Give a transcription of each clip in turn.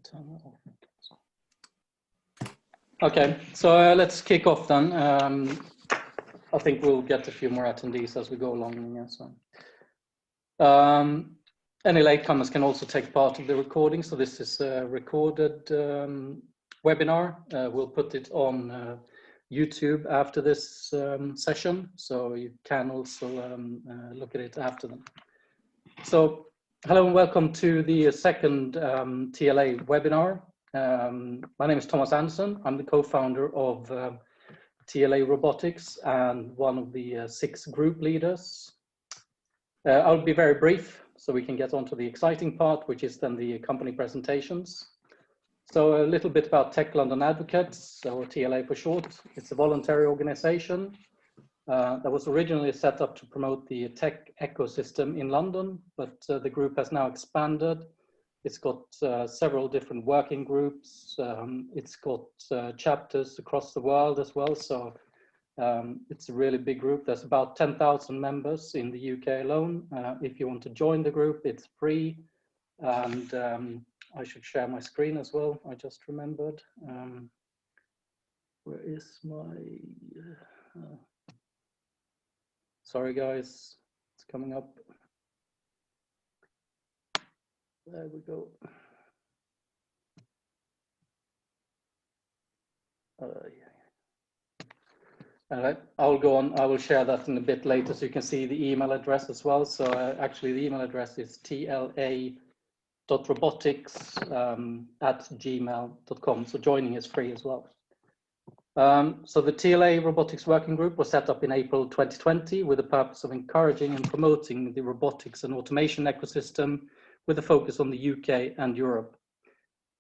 turn that off. Okay, so let's kick off then. I think we'll get a few more attendees as we go along. Yeah, so. Any latecomers can also take part of the recording. So this is a recorded webinar. We'll put it on YouTube after this session, so you can also look at it after them. So hello and welcome to the second TLA webinar. My name is Thomas Anderson. I'm the co-founder of TLA Robotics and one of the 6 group leaders. I'll be very brief so we can get on to the exciting part, which is then the company presentations. So a little bit about Tech London Advocates, or TLA for short. It's a voluntary organization that was originally set up to promote the tech ecosystem in London, but the group has now expanded. It's got several different working groups. It's got chapters across the world as well. So it's a really big group. There's about 10,000 members in the UK alone. If you want to join the group, it's free. And I should share my screen as well. I just remembered. Where is my... sorry, guys. It's coming up. There we go. Yeah. I'll go on. I will share that in a bit later so you can see the email address as well. So actually the email address is tla.robotics@gmail.com. So joining is free as well. So the TLA Robotics Working Group was set up in April 2020 with the purpose of encouraging and promoting the robotics and automation ecosystem with a focus on the UK and Europe.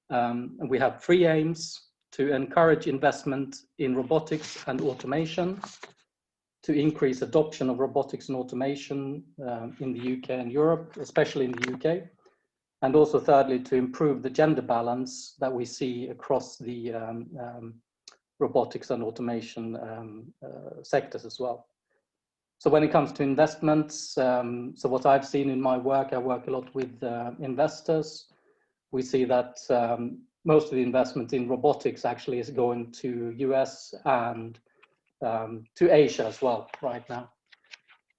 And we have 3 aims: to encourage investment in robotics and automation, to increase adoption of robotics and automation in the UK and Europe, especially in the UK, and also thirdly, to improve the gender balance that we see across the robotics and automation sectors as well. So when it comes to investments, so what I've seen in my work, I work a lot with investors. We see that most of the investment in robotics actually is going to US and to Asia as well right now.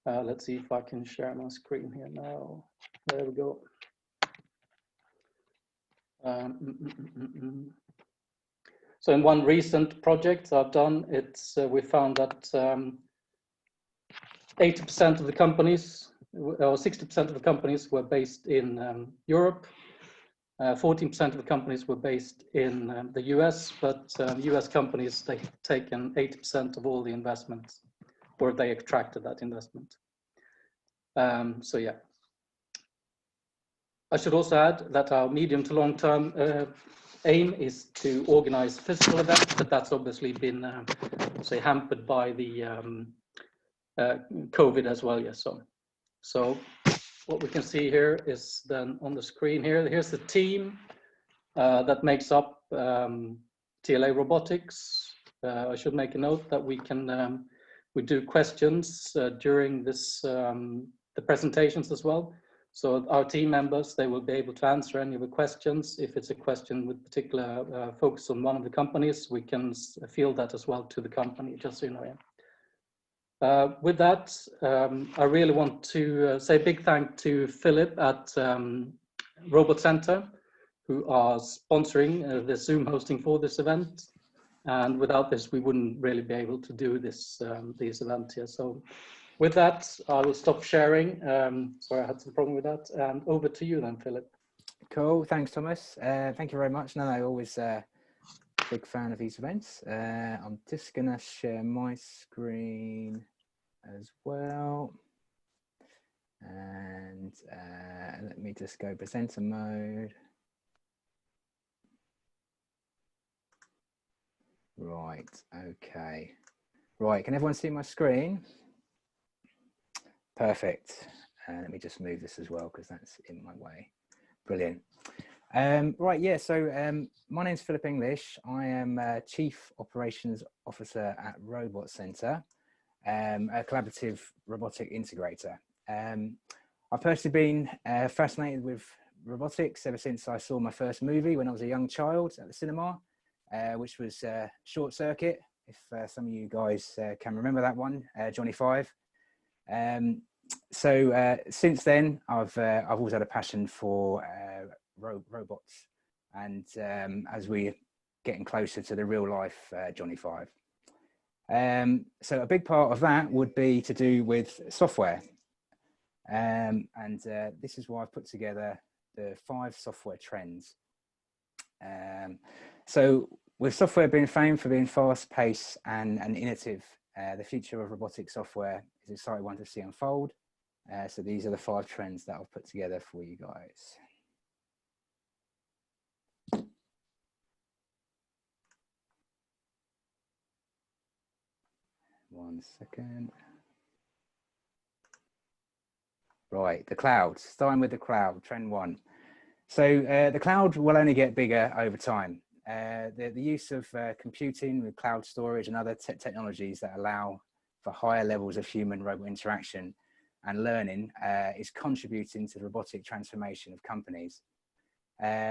Let's see if I can share my screen here now. There we go. So in one recent project I've done, we found that 80% of the companies, or 60% of the companies were based in Europe. 14% of the companies were based in the US, but US companies, they've taken 80% of all the investments, or they extracted that investment. So yeah. I should also add that our medium to long-term aim is to organize physical events, but that's obviously been, say, hampered by the COVID as well, yes. So what we can see here is then on the screen here, here's the team that makes up TLA Robotics. I should make a note that we do questions during this, the presentations as well. So our team members, they will be able to answer any of the questions. If it's a question with particular focus on one of the companies, we can field that as well to the company, just so you know. Yeah. With that, I really want to say a big thank to Philip at Robot Center, who are sponsoring the Zoom hosting for this event. And without this, we wouldn't really be able to do this event here. So with that, I will stop sharing. Sorry, I had some problem with that. And over to you then, Philip. Cool, thanks, Thomas. Thank you very much. No, always big fan of these events. I'm just gonna share my screen as well. And let me just go presenter mode. Right, okay. Right, can everyone see my screen? Perfect. Let me just move this as well because that's in my way. Brilliant. Right, yeah, so my name's Philip English. I am Chief Operations Officer at Robot Center, a collaborative robotic integrator. I've personally been fascinated with robotics ever since I saw my first movie when I was a young child at the cinema, which was Short Circuit, if some of you guys can remember that one, Johnny Five. So since then, I've always had a passion for robots, and as we're getting closer to the real life Johnny Five. So a big part of that would be to do with software. And this is why I've put together the 5 software trends. So with software being famed for being fast-paced and innovative, the future of robotic software is an exciting one to see unfold. So these are the 5 trends that I've put together for you guys. One second. Right, the cloud, starting with the cloud, trend 1. So the cloud will only get bigger over time. The use of computing with cloud storage and other technologies that allow for higher levels of human-robot interaction and learning is contributing to the robotic transformation of companies.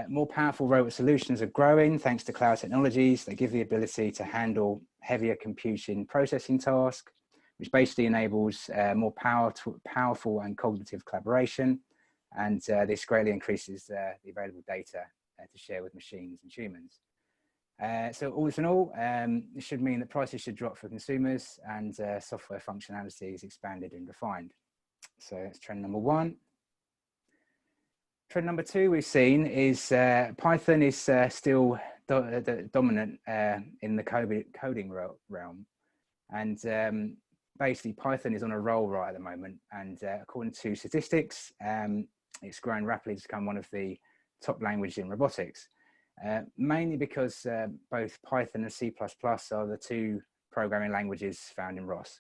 More powerful robot solutions are growing thanks to cloud technologies that give the ability to handle heavier computing processing tasks, which basically enables more powerful and cognitive collaboration. And this greatly increases the available data to share with machines and humans. So all in all, this should mean that prices should drop for consumers and software functionality is expanded and refined. So that's trend number 1. Trend number 2 we've seen is Python is still dominant in the coding realm. And basically Python is on a roll right at the moment. And according to statistics, it's growing rapidly to become one of the top languages in robotics, mainly because both Python and C++ are the 2 programming languages found in ROS.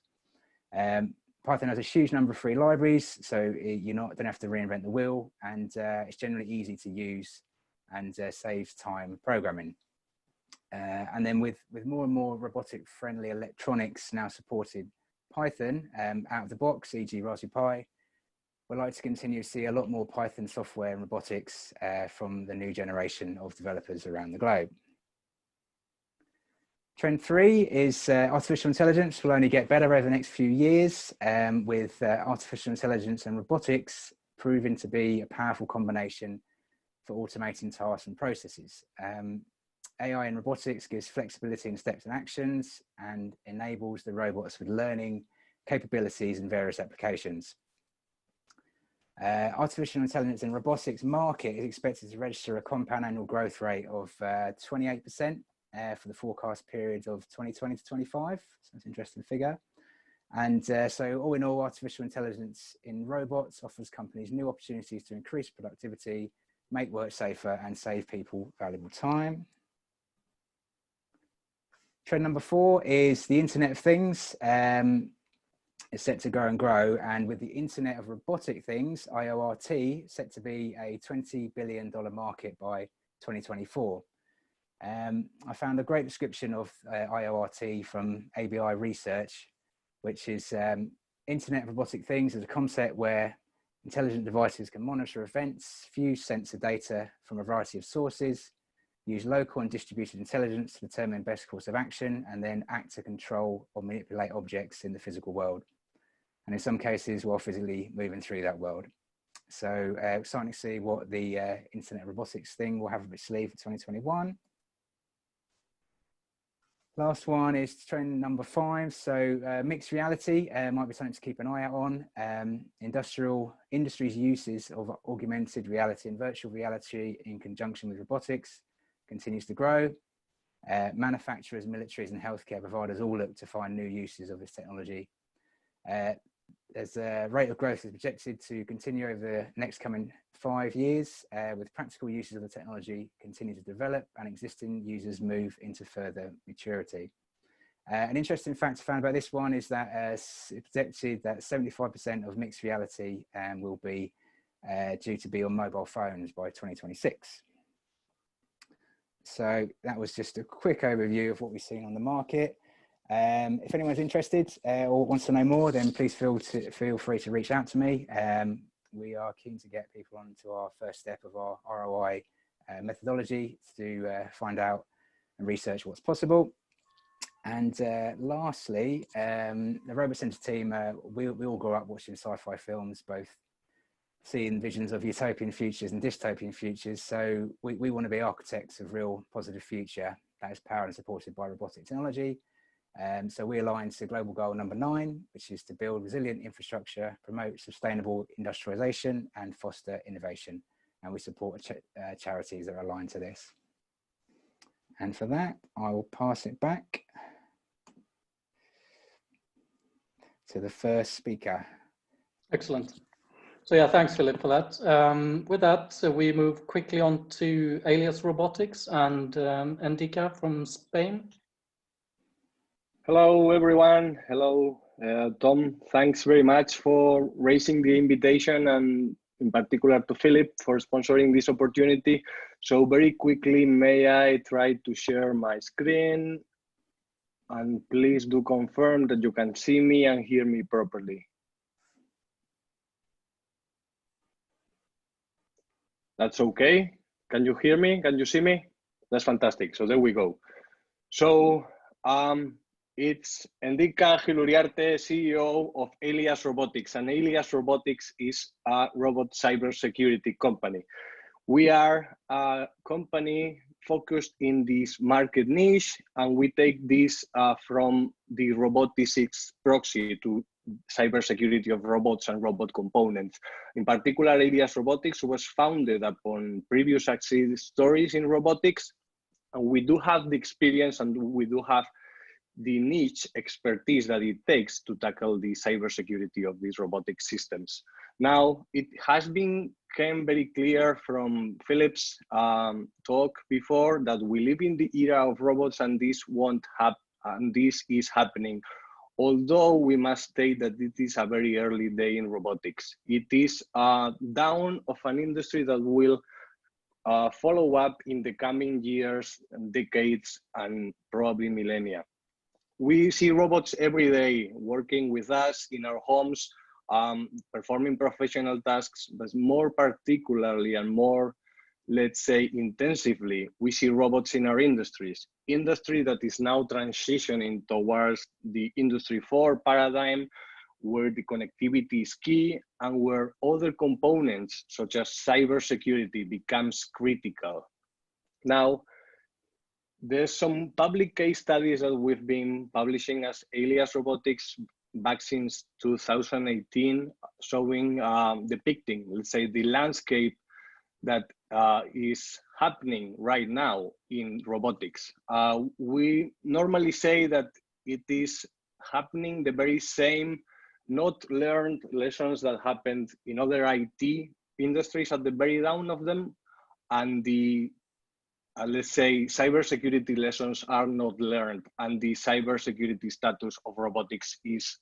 Python has a huge number of free libraries, so you don't have to reinvent the wheel, and it's generally easy to use and saves time programming. And then with more and more robotic-friendly electronics now supported Python out of the box, e.g. Raspberry Pi, we'd like to continue to see a lot more Python software and robotics from the new generation of developers around the globe. Trend 3 is artificial intelligence will only get better over the next few years, with artificial intelligence and robotics proving to be a powerful combination for automating tasks and processes. AI in robotics gives flexibility in steps and actions and enables the robots with learning capabilities in various applications. Artificial intelligence in robotics market is expected to register a compound annual growth rate of 28% for the forecast period of 2020 to 25. So that's an interesting figure. And so all in all, artificial intelligence in robots offers companies new opportunities to increase productivity, make work safer, and save people valuable time. Trend number 4 is the Internet of Things. Is set to grow and grow, and with the Internet of Robotic Things, IoT, set to be a $20 billion market by 2024. I found a great description of IoT from ABI Research, which is Internet of Robotic Things is a concept where intelligent devices can monitor events, fuse sensor data from a variety of sources, use local and distributed intelligence to determine best course of action, and then act to control or manipulate objects in the physical world. And in some cases, while physically moving through that world. So exciting to see what the Internet of Robotics thing will have up its sleeve for 2021. Last one is trend number 5. So mixed reality might be something to keep an eye out on. Industry's uses of augmented reality and virtual reality in conjunction with robotics continues to grow. Manufacturers, militaries, and healthcare providers all look to find new uses of this technology. There's a rate of growth is projected to continue over the next coming 5 years, with practical uses of the technology continue to develop and existing users move into further maturity. An interesting fact I found about this one is that it's projected that 75% of mixed reality will be due to be on mobile phones by 2026. So that was just a quick overview of what we've seen on the market. If anyone's interested or wants to know more, then please feel free to reach out to me. we are keen to get people onto our first step of our ROI methodology to find out and research what's possible. And lastly, the Robot Center team, we all grew up watching sci-fi films, both seeing visions of utopian futures and dystopian futures. So we want to be architects of real positive future that is powered and supported by robotic technology. So we align to global goal number 9, which is to build resilient infrastructure, promote sustainable industrialization, and foster innovation. And we support charities that are aligned to this. And for that, I will pass it back to the first speaker. Excellent. So yeah, thanks, Philip, for that. With that, we move quickly on to Alias Robotics and Endica from Spain. Hello, everyone. Hello, Tom. Thanks very much for raising the invitation, and in particular to Philip for sponsoring this opportunity. So very quickly, may I try to share my screen? And please do confirm that you can see me and hear me properly. That's okay. Can you hear me? Can you see me? That's fantastic. So there we go. So it's Endica Giluriarte, CEO of Alias Robotics, and Alias Robotics is a robot cybersecurity company. We are a company focused in this market niche, and we take this from the robotics proxy to cybersecurity of robots and robot components. In particular, Alias Robotics was founded upon previous success stories in robotics, and we do have the experience and we do have the niche expertise that it takes to tackle the cybersecurity of these robotic systems. Now, it has become very clear from Philip's talk before that we live in the era of robots, and this won't happen, and this is happening. Although we must state that it is a very early day in robotics. It is a dawn of an industry that will follow up in the coming years, decades, and probably millennia. We see robots every day working with us in our homes, performing professional tasks, but more particularly and more, let's say, intensively, we see robots in our industries. Industry that is now transitioning towards the Industry 4 paradigm, where the connectivity is key and where other components such as cybersecurity becomes critical. Now, there's some public case studies that we've been publishing as Alias Robotics back since 2018, showing, depicting, let's say, the landscape that is happening right now in robotics. We normally say that it is happening the very same not learned lessons that happened in other IT industries at the very down of them, and the let's say cybersecurity lessons are not learned, and the cybersecurity status of robotics is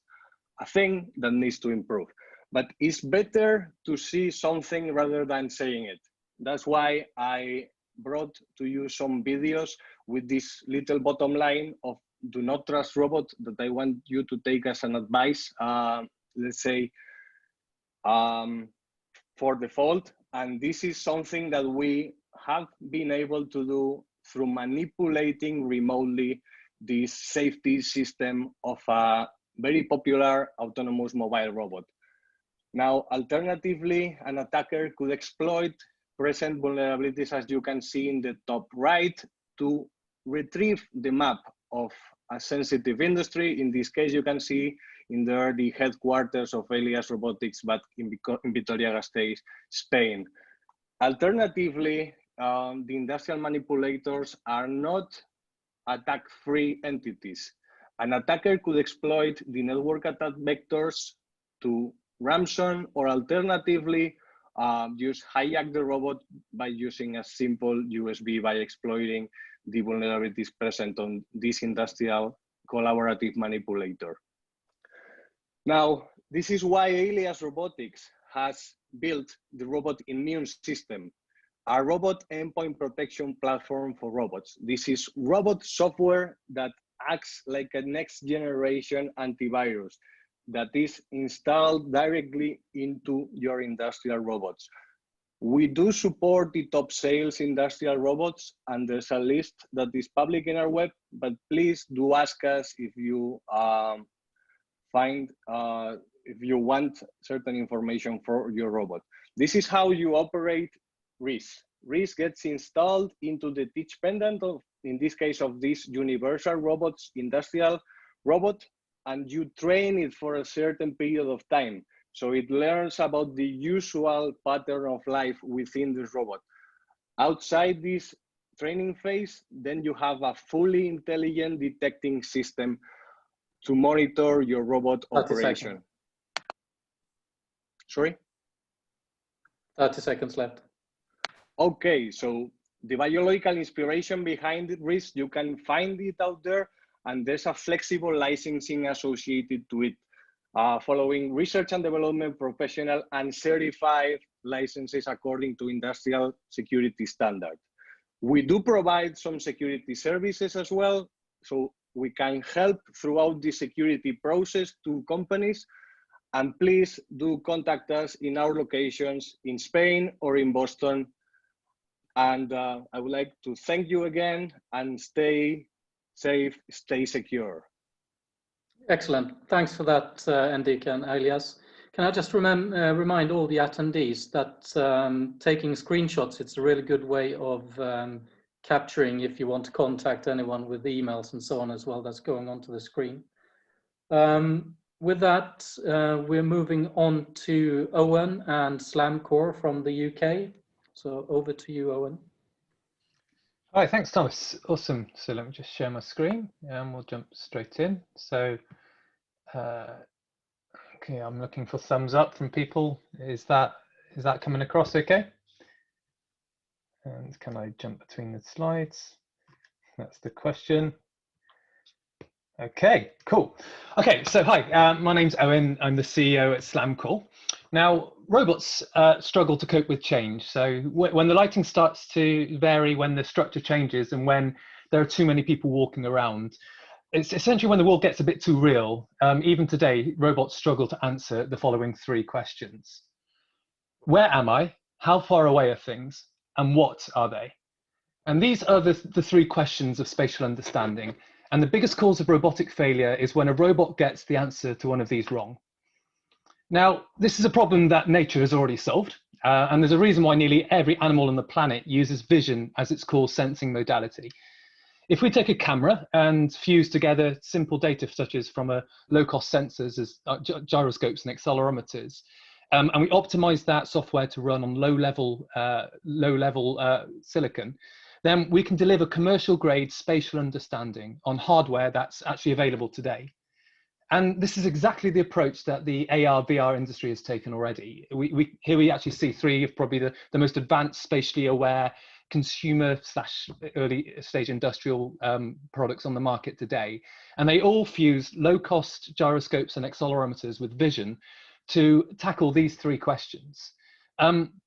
a thing that needs to improve. But it's better to see something rather than saying it. That's why I brought to you some videos with this little bottom line of do not trust robots that I want you to take as an advice, let's say, for default. And this is something that we have been able to do through manipulating remotely this safety system of a very popular autonomous mobile robot. Now, alternatively, an attacker could exploit present vulnerabilities, as you can see in the top right, to retrieve the map of a sensitive industry. In this case, you can see in there the headquarters of Alias Robotics, but in Vitoria-Gasteiz, Spain. Alternatively, the industrial manipulators are not attack-free entities. An attacker could exploit the network attack vectors to ransom, or alternatively, just hijack the robot by using a simple USB by exploiting the vulnerabilities present on this industrial collaborative manipulator. Now, this is why Alias Robotics has built the Robot Immune System, a robot endpoint protection platform for robots. This is robot software that acts like a next generation antivirus. that is installed directly into your industrial robots. We do support the top sales industrial robots, and there's a list that is public in our web, but please do ask us if you if you want certain information for your robot. This is how you operate RIS. RIS gets installed into the teach pendant of, in this case, of this universal robots industrial robot, and you train it for a certain period of time. So it learns about the usual pattern of life within this robot. Outside this training phase, then you have a fully intelligent detecting system to monitor your robot operation. Sorry? 30 seconds left. Okay, so the biological inspiration behind RIS, you can find it out there, and there's a flexible licensing associated to it, following research and development professional and certified licenses according to industrial security standards. We do provide some security services as well, so we can help throughout the security process to companies. And please do contact us in our locations in Spain or in Boston. And I would like to thank you again, and stay safe, stay secure. Excellent. Thanks for that, Enrique and Elias. Can I just remind all the attendees that taking screenshots, it's a really good way of capturing if you want to contact anyone with emails and so on as well. That's going onto the screen. With that, we're moving on to Owen and Slamcore from the UK. So over to you, Owen. Hi, thanks, Thomas. Awesome. So let me just share my screen and we'll jump straight in. So, okay, I'm looking for thumbs up from people. Is that coming across okay? And can I jump between the slides? That's the question. Okay, cool. Okay, so hi, my name's Owen. I'm the CEO at Slamcore. Now, robots struggle to cope with change. So when the lighting starts to vary, when the structure changes, and when there are too many people walking around, it's essentially when the world gets a bit too real. Even today, robots struggle to answer the following three questions. Where am I? How far away are things? And what are they? And these are the three questions of spatial understanding. And the biggest cause of robotic failure is when a robot gets the answer to one of these wrong. Now, this is a problem that nature has already solved. And there's a reason why nearly every animal on the planet uses vision as its core sensing modality. If we take a camera and fuse together simple data such as from a low-cost sensors as gyroscopes and accelerometers, and we optimize that software to run on low-level silicon, then we can deliver commercial-grade spatial understanding on hardware that's actually available today. And this is exactly the approach that the AR/VR industry has taken already. Here we actually see three of probably the most advanced, spatially aware consumer/early stage industrial products on the market today. And they all fuse low-cost gyroscopes and accelerometers with vision to tackle these three questions.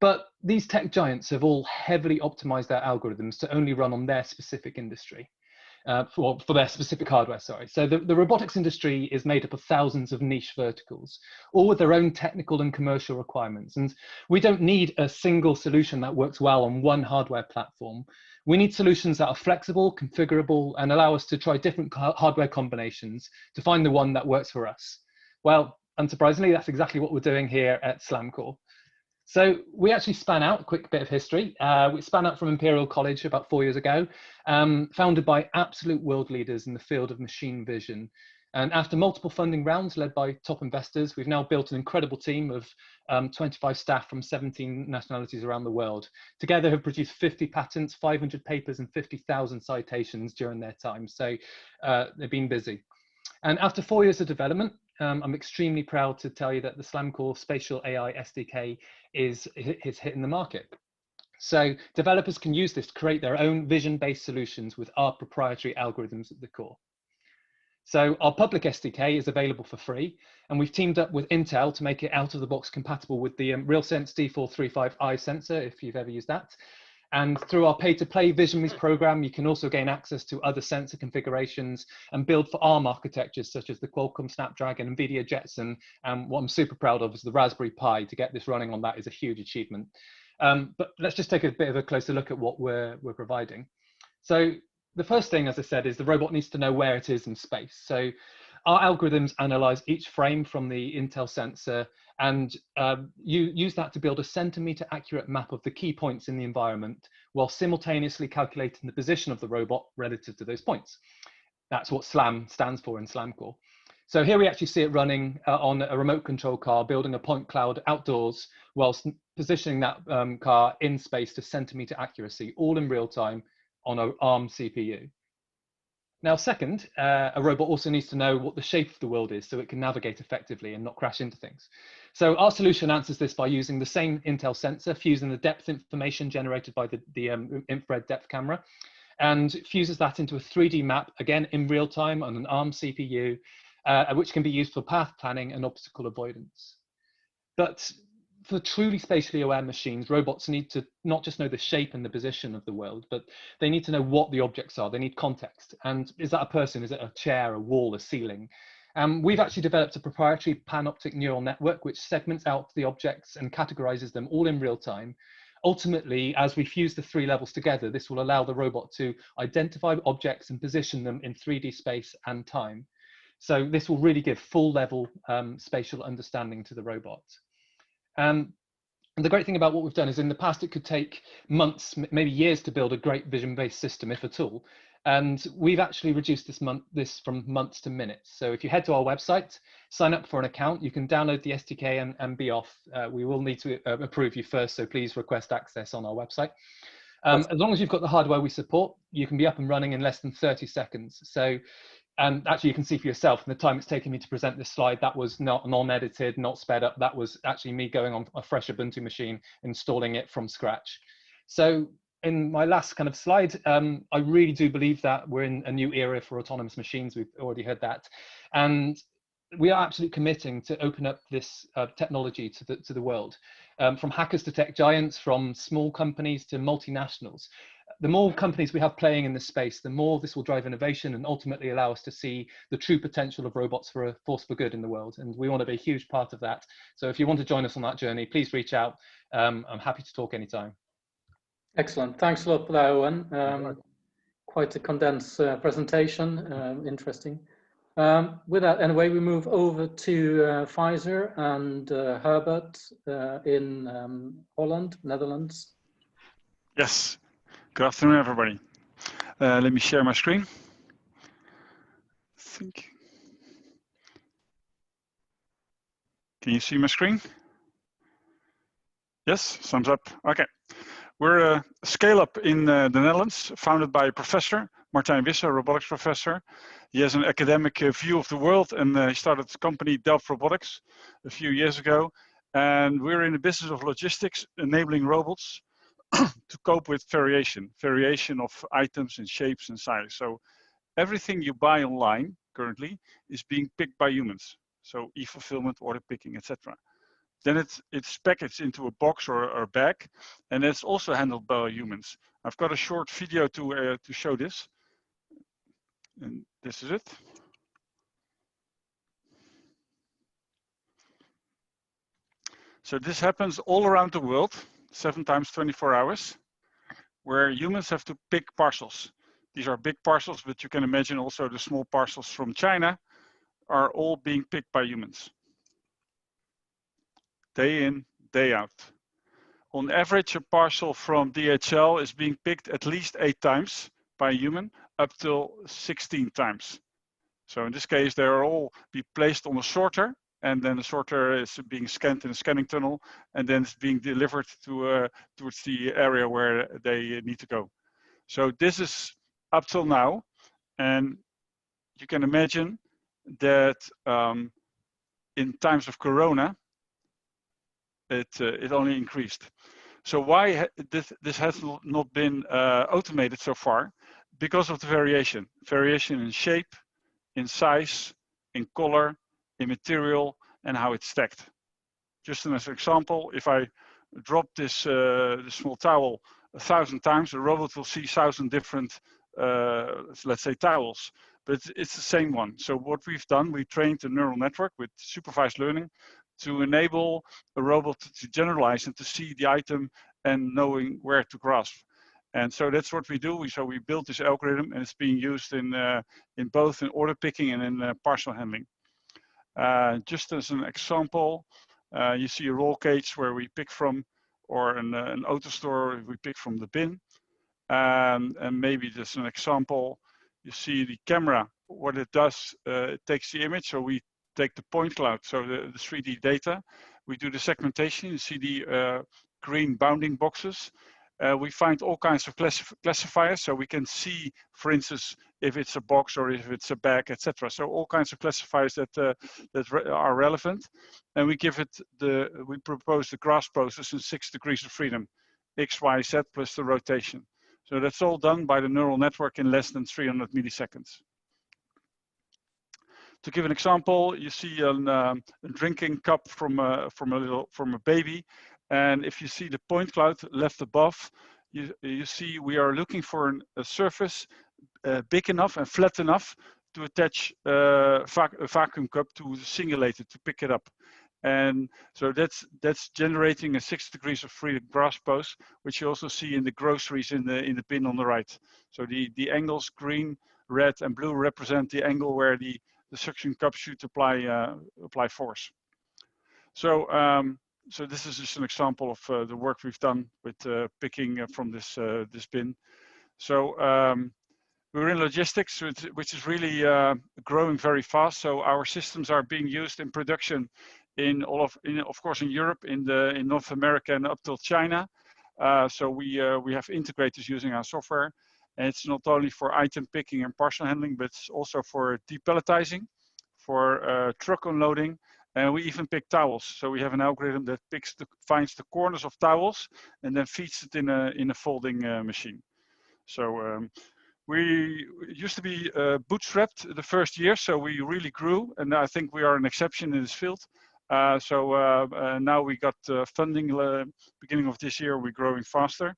But these tech giants have all heavily optimized their algorithms to only run on their specific industry, for their specific hardware, sorry. So the robotics industry is made up of thousands of niche verticals, all with their own technical and commercial requirements. And we don't need a single solution that works well on one hardware platform. We need solutions that are flexible, configurable, and allow us to try different hardware combinations to find the one that works for us. Well, unsurprisingly, that's exactly what we're doing here at Slamcore. So we actually span out, a quick bit of history. We span out from Imperial College about 4 years ago, founded by absolute world leaders in the field of machine vision. And after multiple funding rounds led by top investors, we've now built an incredible team of 25 staff from 17 nationalities around the world. Together have produced 50 patents, 500 papers, and 50,000 citations during their time. So they've been busy. And after 4 years of development, I'm extremely proud to tell you that the Slamcore Spatial AI SDK is hitting the market. So developers can use this to create their own vision-based solutions with our proprietary algorithms at the core. So our public SDK is available for free, and we've teamed up with Intel to make it out of the box compatible with the RealSense D435i sensor, if you've ever used that. And through our pay-to-play Visionaries program, you can also gain access to other sensor configurations and build for ARM architectures such as the Qualcomm Snapdragon, NVIDIA Jetson, and what I'm super proud of is the Raspberry Pi. To get this running on that is a huge achievement. But let's just take a bit of a closer look at what we're providing. So the first thing, as I said, is the robot needs to know where it is in space. So our algorithms analyze each frame from the Intel sensor and you use that to build a centimeter accurate map of the key points in the environment while simultaneously calculating the position of the robot relative to those points. That's what SLAM stands for in SLAM core. So here we actually see it running on a remote control car, building a point cloud outdoors whilst positioning that car in space to centimeter accuracy, all in real time on an ARM CPU. Now, second, a robot also needs to know what the shape of the world is so it can navigate effectively and not crash into things. So our solution answers this by using the same Intel sensor, fusing the depth information generated by the infrared depth camera, and fuses that into a 3D map, again, in real time on an ARM CPU, which can be used for path planning and obstacle avoidance. But for truly spatially aware machines, robots need to not just know the shape and the position of the world, but they need to know what the objects are. They need context. And is that a person? Is it a chair, a wall, a ceiling? We've actually developed a proprietary panoptic neural network which segments out the objects and categorizes them all in real time. Ultimately, as we fuse the three levels together, this will allow the robot to identify objects and position them in 3D space and time. So this will really give full level spatial understanding to the robot. And the great thing about what we've done is in the past, it could take months, maybe years to build a great vision-based system, if at all. And we've actually reduced this from months to minutes. So if you head to our website, sign up for an account, you can download the SDK and be off. We will need to approve you first, so please request access on our website. As long as you've got the hardware we support, you can be up and running in less than 30 seconds. So actually, you can see for yourself, in the time it's taken me to present this slide, that was not non-edited, not sped up. That was actually me going on a fresh Ubuntu machine, installing it from scratch. So in my last kind of slide, I really do believe that we're in a new era for autonomous machines. We've already heard that. And we are absolutely committing to open up this technology to the world, from hackers to tech giants, from small companies to multinationals. The more companies we have playing in this space, the more this will drive innovation and ultimately allow us to see the true potential of robots for a force for good in the world. And we want to be a huge part of that. So if you want to join us on that journey, please reach out. I'm happy to talk anytime. Excellent. Thanks a lot for that, Owen. Quite a condensed presentation. Interesting. With that, anyway, we move over to Pfizer and Herbert in Holland, Netherlands. Yes. Good afternoon, everybody. Let me share my screen. Can you see my screen? Yes, thumbs up. Okay. We're a scale-up in the Netherlands, founded by a professor, Martijn Wisse, a robotics professor. He has an academic view of the world, and he started the company Delft Robotics a few years ago. And we're in the business of logistics, enabling robots to cope with variation of items and shapes and size. So everything you buy online currently is being picked by humans. So e-fulfillment, order picking, etc. Then it's packaged into a box or a bag, and it's also handled by humans. I've got a short video to show this, and this is it. So this happens all around the world, 7 times 24 hours, where humans have to pick parcels. These are big parcels, but you can imagine also the small parcels from China are all being picked by humans. Day in, day out. On average, a parcel from DHL is being picked at least 8 times by a human, up till 16 times. So in this case, they are all be placed on a sorter, and then the sorter is being scanned in a scanning tunnel, and then it's being delivered to towards the area where they need to go. So this is up till now, and you can imagine that in times of Corona, it only increased. So why this has not been automated so far? Because of the variation in shape, in size, in color, in material, and how it's stacked. Just as an example, if I drop this small towel 1,000 times, the robot will see 1,000 different, let's say, towels, but it's the same one. So what we've done, we trained a neural network with supervised learning to enable a robot to generalize and to see the item and knowing where to grasp. And so that's what we do. So we built this algorithm, and it's being used in both in order picking and in parcel handling. Just as an example, you see a roll cage where we pick from, or an auto store we pick from the bin. And maybe just an example, you see the camera, what it does, it takes the image, so we take the point cloud, so the 3D data. We do the segmentation, you see the green bounding boxes. We find all kinds of classifiers, so we can see, for instance, if it's a box or if it's a bag, etc. So all kinds of classifiers that are relevant, and we give it we propose the grasp process in 6 degrees of freedom, X, Y, Z plus the rotation. So that's all done by the neural network in less than 300 milliseconds. To give an example, you see a drinking cup from a baby. And if you see the point cloud left above, you see we are looking for a surface big enough and flat enough to attach a vacuum cup to singulate it, to pick it up. And so that's generating a 6 degrees of freedom grasp pose, which you also see in the groceries in the bin on the right. So the angles green, red, and blue represent the angle where the suction cup should apply force. So so this is just an example of the work we've done with picking from this bin. So we're in logistics, which is really growing very fast. So our systems are being used in production of course, in Europe, in North America, and up till China. So we have integrators using our software, and it's not only for item picking and parcel handling, but it's also for depalletizing, for truck unloading, and we even pick towels. So we have an algorithm that finds the corners of towels and then feeds it in a folding machine. So we used to be bootstrapped the first year, so we really grew, and I think we are an exception in this field. So now we got funding beginning of this year. We're growing faster.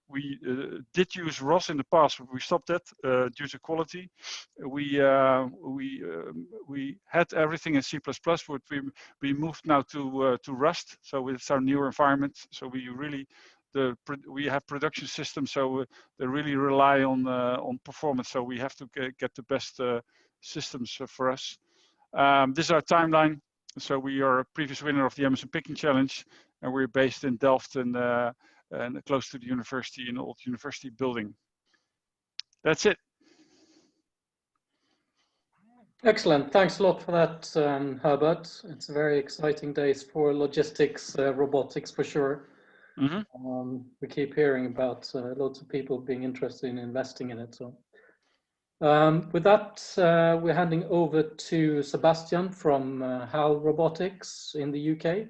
We did use ROS in the past, but we stopped that due to quality. We had everything in C++, but we moved now to Rust. So it's our newer environment. So we have production systems, so they really rely on performance. So we have to get the best systems for us. This is our timeline. So we are a previous winner of the Amazon Picking Challenge, and we're based in Delft and close to the university, in an old university building. That's it. Excellent. Thanks a lot for that, Herbert. It's very exciting days for logistics, robotics for sure. Mm-hmm. We keep hearing about lots of people being interested in investing in it. So, with that, we're handing over to Sebastian from HAL Robotics in the UK.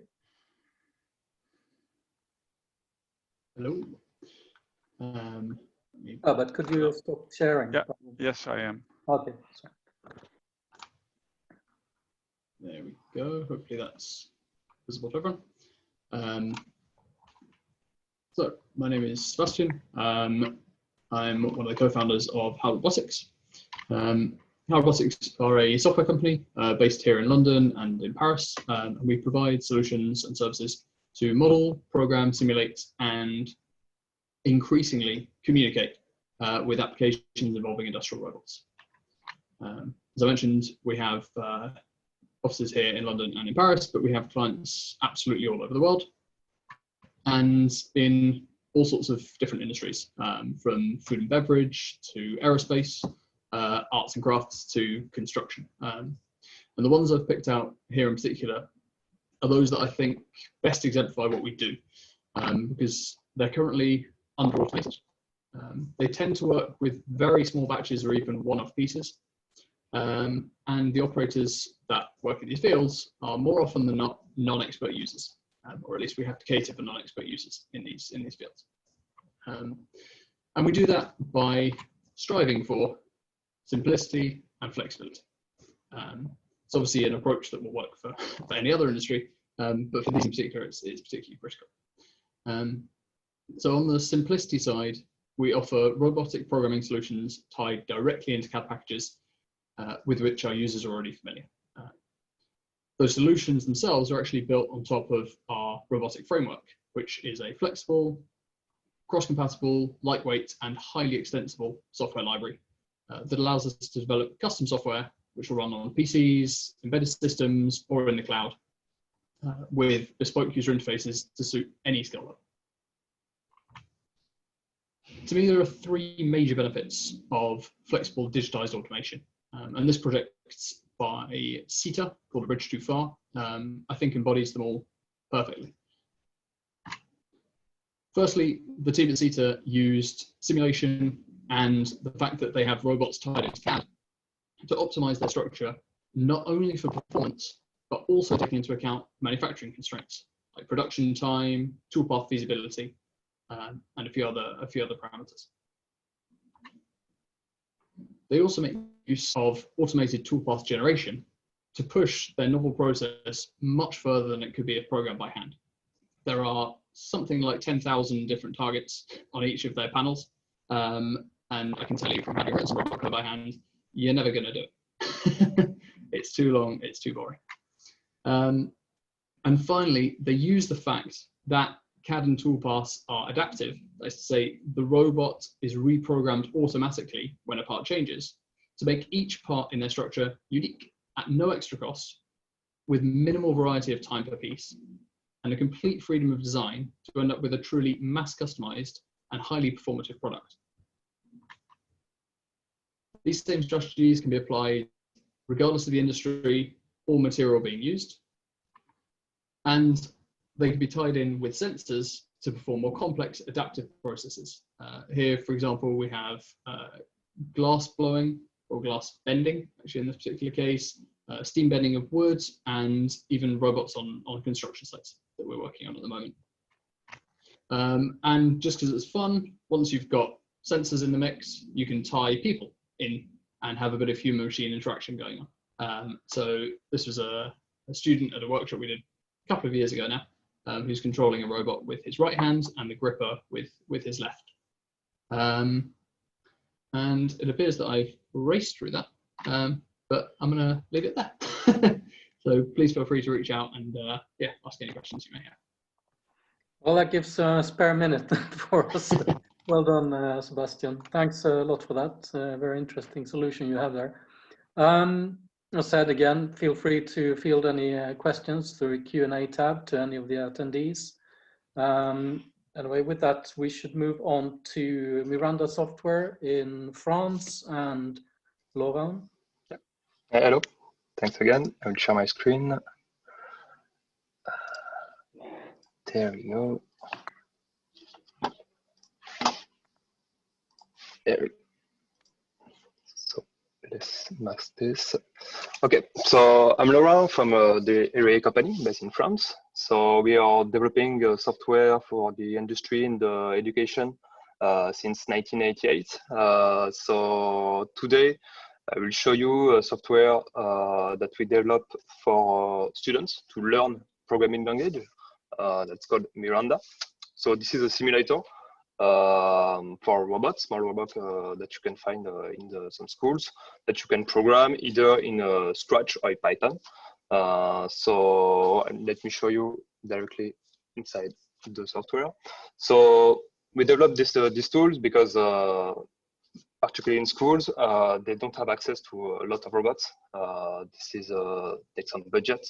Hello. But could you stop sharing? Yeah. Yes, I am. Okay. There we go. Hopefully that's visible to everyone. So my name is Sebastian. I'm one of the co-founders of HAL Robotics. HAL Robotics are a software company based here in London and in Paris. And we provide solutions and services to model, program, simulate, and increasingly communicate with applications involving industrial robots. As I mentioned, we have offices here in London and in Paris, but we have clients absolutely all over the world and in all sorts of different industries, from food and beverage to aerospace, arts and crafts to construction. And the ones I've picked out here in particular are those that I think best exemplify what we do, because they're currently under-automated. They tend to work with very small batches or even one-off pieces. And the operators that work in these fields are more often than not non-expert users, or at least we have to cater for non-expert users in these fields. And we do that by striving for simplicity and flexibility. It's obviously an approach that will work for any other industry, but for these in particular, it's particularly critical. So on the simplicity side, we offer robotic programming solutions tied directly into CAD packages with which our users are already familiar. Those solutions themselves are actually built on top of our robotic framework, which is a flexible, cross-compatible, lightweight, and highly extensible software library that allows us to develop custom software which will run on PCs, embedded systems, or in the cloud with bespoke user interfaces to suit any skill level. To me, there are three major benefits of flexible digitized automation. And this project by CETA, called A Bridge Too Far, I think embodies them all perfectly. Firstly, the team at CETA used simulation and the fact that they have robots tied into CAD to optimize their structure, not only for performance, but also taking into account manufacturing constraints like production time, toolpath feasibility, and a few other parameters. They also make use of automated toolpath generation to push their novel process much further than it could be if programmed by hand. There are something like 10,000 different targets on each of their panels. And I can tell you from having written some robot code by hand, you're never going to do it. It's too long, it's too boring. And finally, they use the fact that CAD and toolpaths are adaptive. That is to say, the robot is reprogrammed automatically when a part changes to make each part in their structure unique at no extra cost, with minimal variety of time per piece, and a complete freedom of design to end up with a truly mass customized and highly performative product. These same strategies can be applied regardless of the industry or material being used. And they can be tied in with sensors to perform more complex adaptive processes. Here, for example, we have glass blowing or glass bending, actually in this particular case, steam bending of wood, and even robots on construction sites that we're working on at the moment. And just because it's fun, once you've got sensors in the mix, you can tie people in and have a bit of human-machine interaction going on. So this was a student at a workshop we did a couple of years ago now, who's controlling a robot with his right hand and the gripper with his left. And it appears that I've raced through that, but I'm going to leave it there. So please feel free to reach out and yeah, ask any questions you may have. Well, that gives a spare minute for us. Well done, Sebastian. Thanks a lot for that. Very interesting solution you have there. As said again, feel free to field any questions through the Q&A tab to any of the attendees. Anyway, with that, we should move on to Miranda Software in France and Laurent. Yeah. Hello, thanks again. I will share my screen. There we go. There we go. So let's mask this. Okay, so I'm Laurent from the ARA company based in France. So we are developing software for the industry in the education since 1988. So today I will show you a software that we develop for students to learn programming language. That's called Miranda. So this is a simulator for robots, small robots that you can find in some schools that you can program either in Scratch or Python. So let me show you directly inside the software. So we developed these tools because particularly in schools, they don't have access to a lot of robots. This is takes some budget.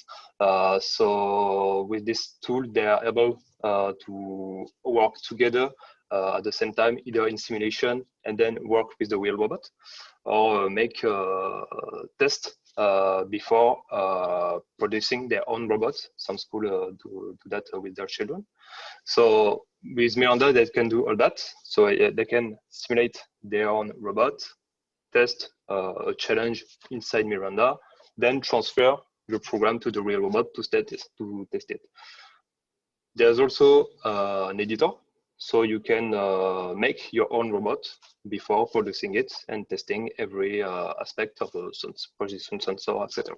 So with this tool, they are able to work together at the same time, either in simulation and then work with the real robot, or make tests before producing their own robots. Some schools do that with their children. So with Miranda, they can do all that. So they can simulate their own robot, test a challenge inside Miranda, then transfer the program to the real robot to test it. There's also an editor, so you can make your own robot before producing it and testing every aspect of the position sensor, etc.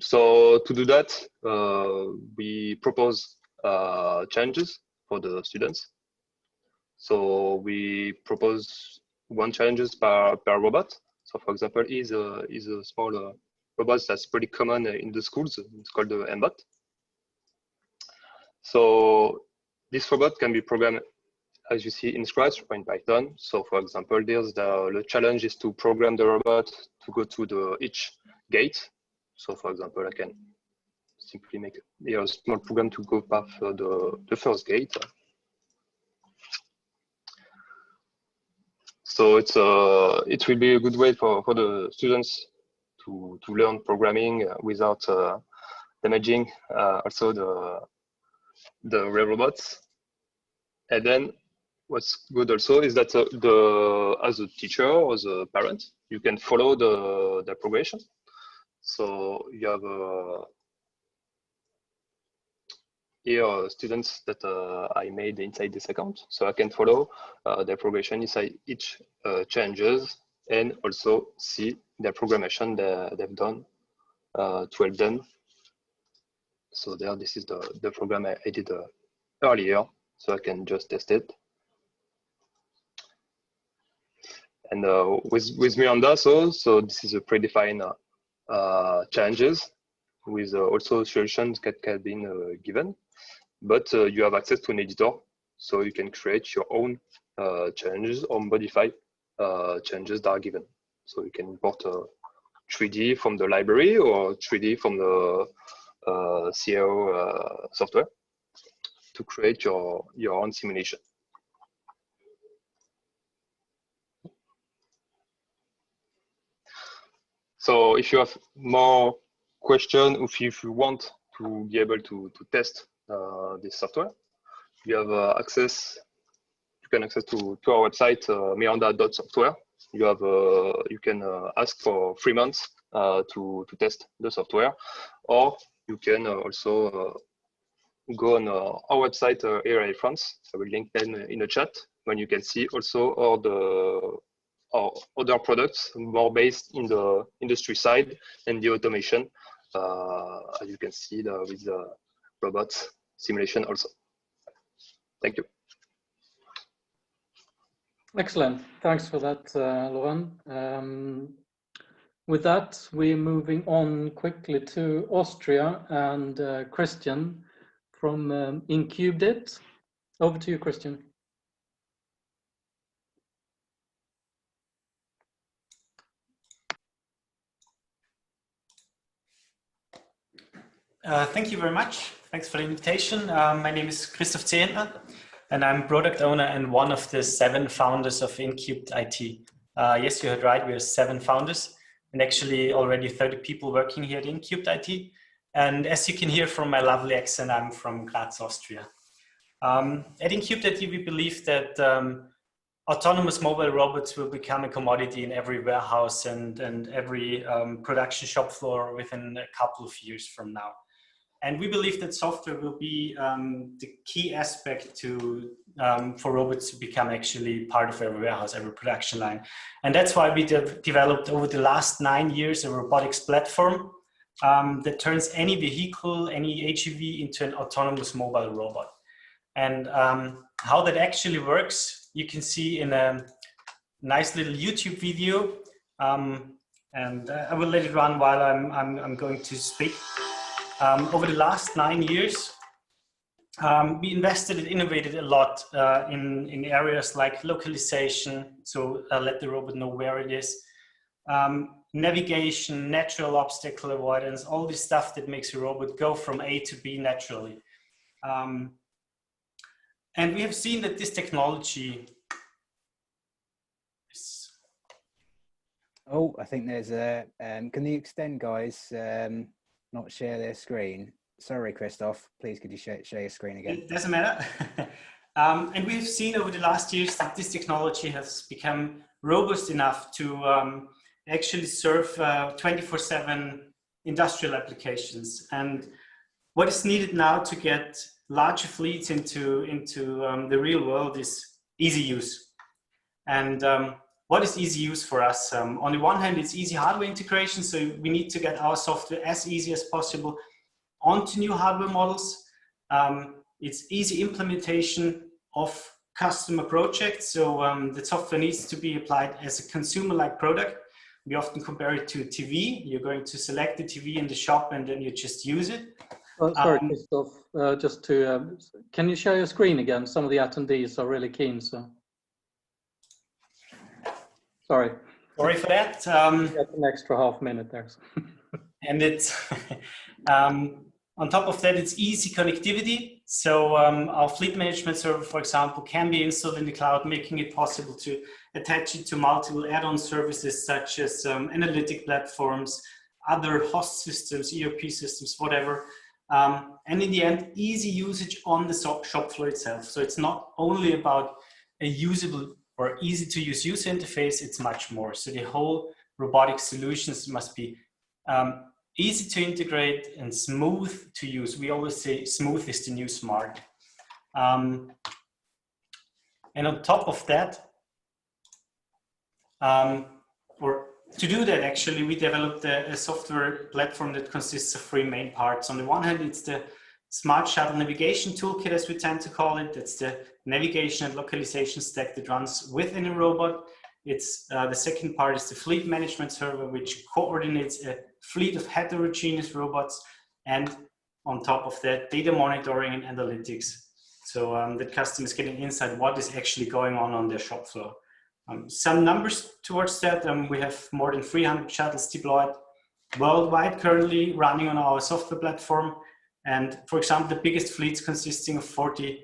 So to do that, we propose challenges for the students. So we propose 1 challenges per robot. So for example, is a small robot that's pretty common in the schools. It's called the MBot. So this robot can be programmed, as you see, in Scratch or in Python. So for example, there's the challenge is to program the robot to go to each gate. So for example, I can simply make a small program to go past the first gate. So it will be a good way for the students to learn programming without damaging also the real robots. And then what's good also is that as a teacher or as a parent, you can follow the progression. So you have here students that I made inside this account, so I can follow their progression inside each changes and also see their programmation they've done to help them. So there, this is the program I did earlier, so I can just test it. And with Miranda, so this is a predefined challenges with also solutions that can be given, but you have access to an editor, so you can create your own challenges or modify challenges that are given. So you can import 3D from the library or 3D from the CEO software to create your own simulation. So if you have more questions, if you want to be able to test this software, you have access. You can access to our website miranda.software. You have you can ask for 3 months to test the software, or you can also go on our website ARI France. I will link them in the chat, when you can see also all our other products more based in the industry side and the automation, as you can see with the robot simulation also. Thank you. Excellent. Thanks for that, Laurent. With that, we're moving on quickly to Austria and Christian from Incubed. Over to you, Christian. Thank you very much. Thanks for the invitation. My name is Christoph Zehentner, and I'm product owner and one of the 7 founders of Incubed IT. Yes, you heard right, we are 7 founders and actually already 30 people working here at Incubed IT. And as you can hear from my lovely accent, I'm from Graz, Austria. At Incubed IT, we believe that autonomous mobile robots will become a commodity in every warehouse and every production shop floor within a couple of years from now. And we believe that software will be the key aspect to for robots to become actually part of every warehouse, every production line. And that's why we developed over the last 9 years a robotics platform that turns any vehicle, any HEV into an autonomous mobile robot. And how that actually works, you can see in a nice little YouTube video. And I will let it run while I'm going to speak. Over the last 9 years, we invested and innovated a lot in areas like localization, so let the robot know where it is, navigation, natural obstacle avoidance, all this stuff that makes a robot go from A to B naturally. And we have seen that this technology is... Oh, I think there's a, can you extend, guys, not share their screen? Sorry, Christoph, please could you share your screen again? It doesn't matter. And we've seen over the last years that this technology has become robust enough to actually serve 24/7 industrial applications. And what is needed now to get larger fleets into the real world is easy use. And what is easy use for us? On the one hand, it's easy hardware integration. So we need to get our software as easy as possible onto new hardware models. It's easy implementation of customer projects. So the software needs to be applied as a consumer-like product. We often compare it to TV. You're going to select the TV in the shop and then you just use it. Oh, sorry, Christoph, just to, can you share your screen again? Some of the attendees are really keen, so. Sorry. Sorry for that. Get an extra half minute there. And it's, on top of that, it's easy connectivity. So our fleet management server, for example, can be installed in the cloud, making it possible to attach it to multiple add-on services such as analytic platforms, other host systems, ERP systems, whatever. And in the end, easy usage on the shop floor itself. So it's not only about a usable or easy to use user interface, it's much more. So the whole robotic solutions must be easy to integrate and smooth to use. We always say smooth is the new smart. And on top of that, or to do that, actually, we developed a software platform that consists of three main parts. On the one hand, it's the Smart Shuttle Navigation Toolkit, as we tend to call it. That's the navigation and localization stack that runs within a robot. It's the second part is the Fleet Management Server, which coordinates a fleet of heterogeneous robots, and on top of that, data monitoring and analytics. So that customers get an insight what is actually going on their shop floor. Some numbers towards that, we have more than 300 shuttles deployed worldwide currently running on our software platform. And for example, the biggest fleets consisting of 40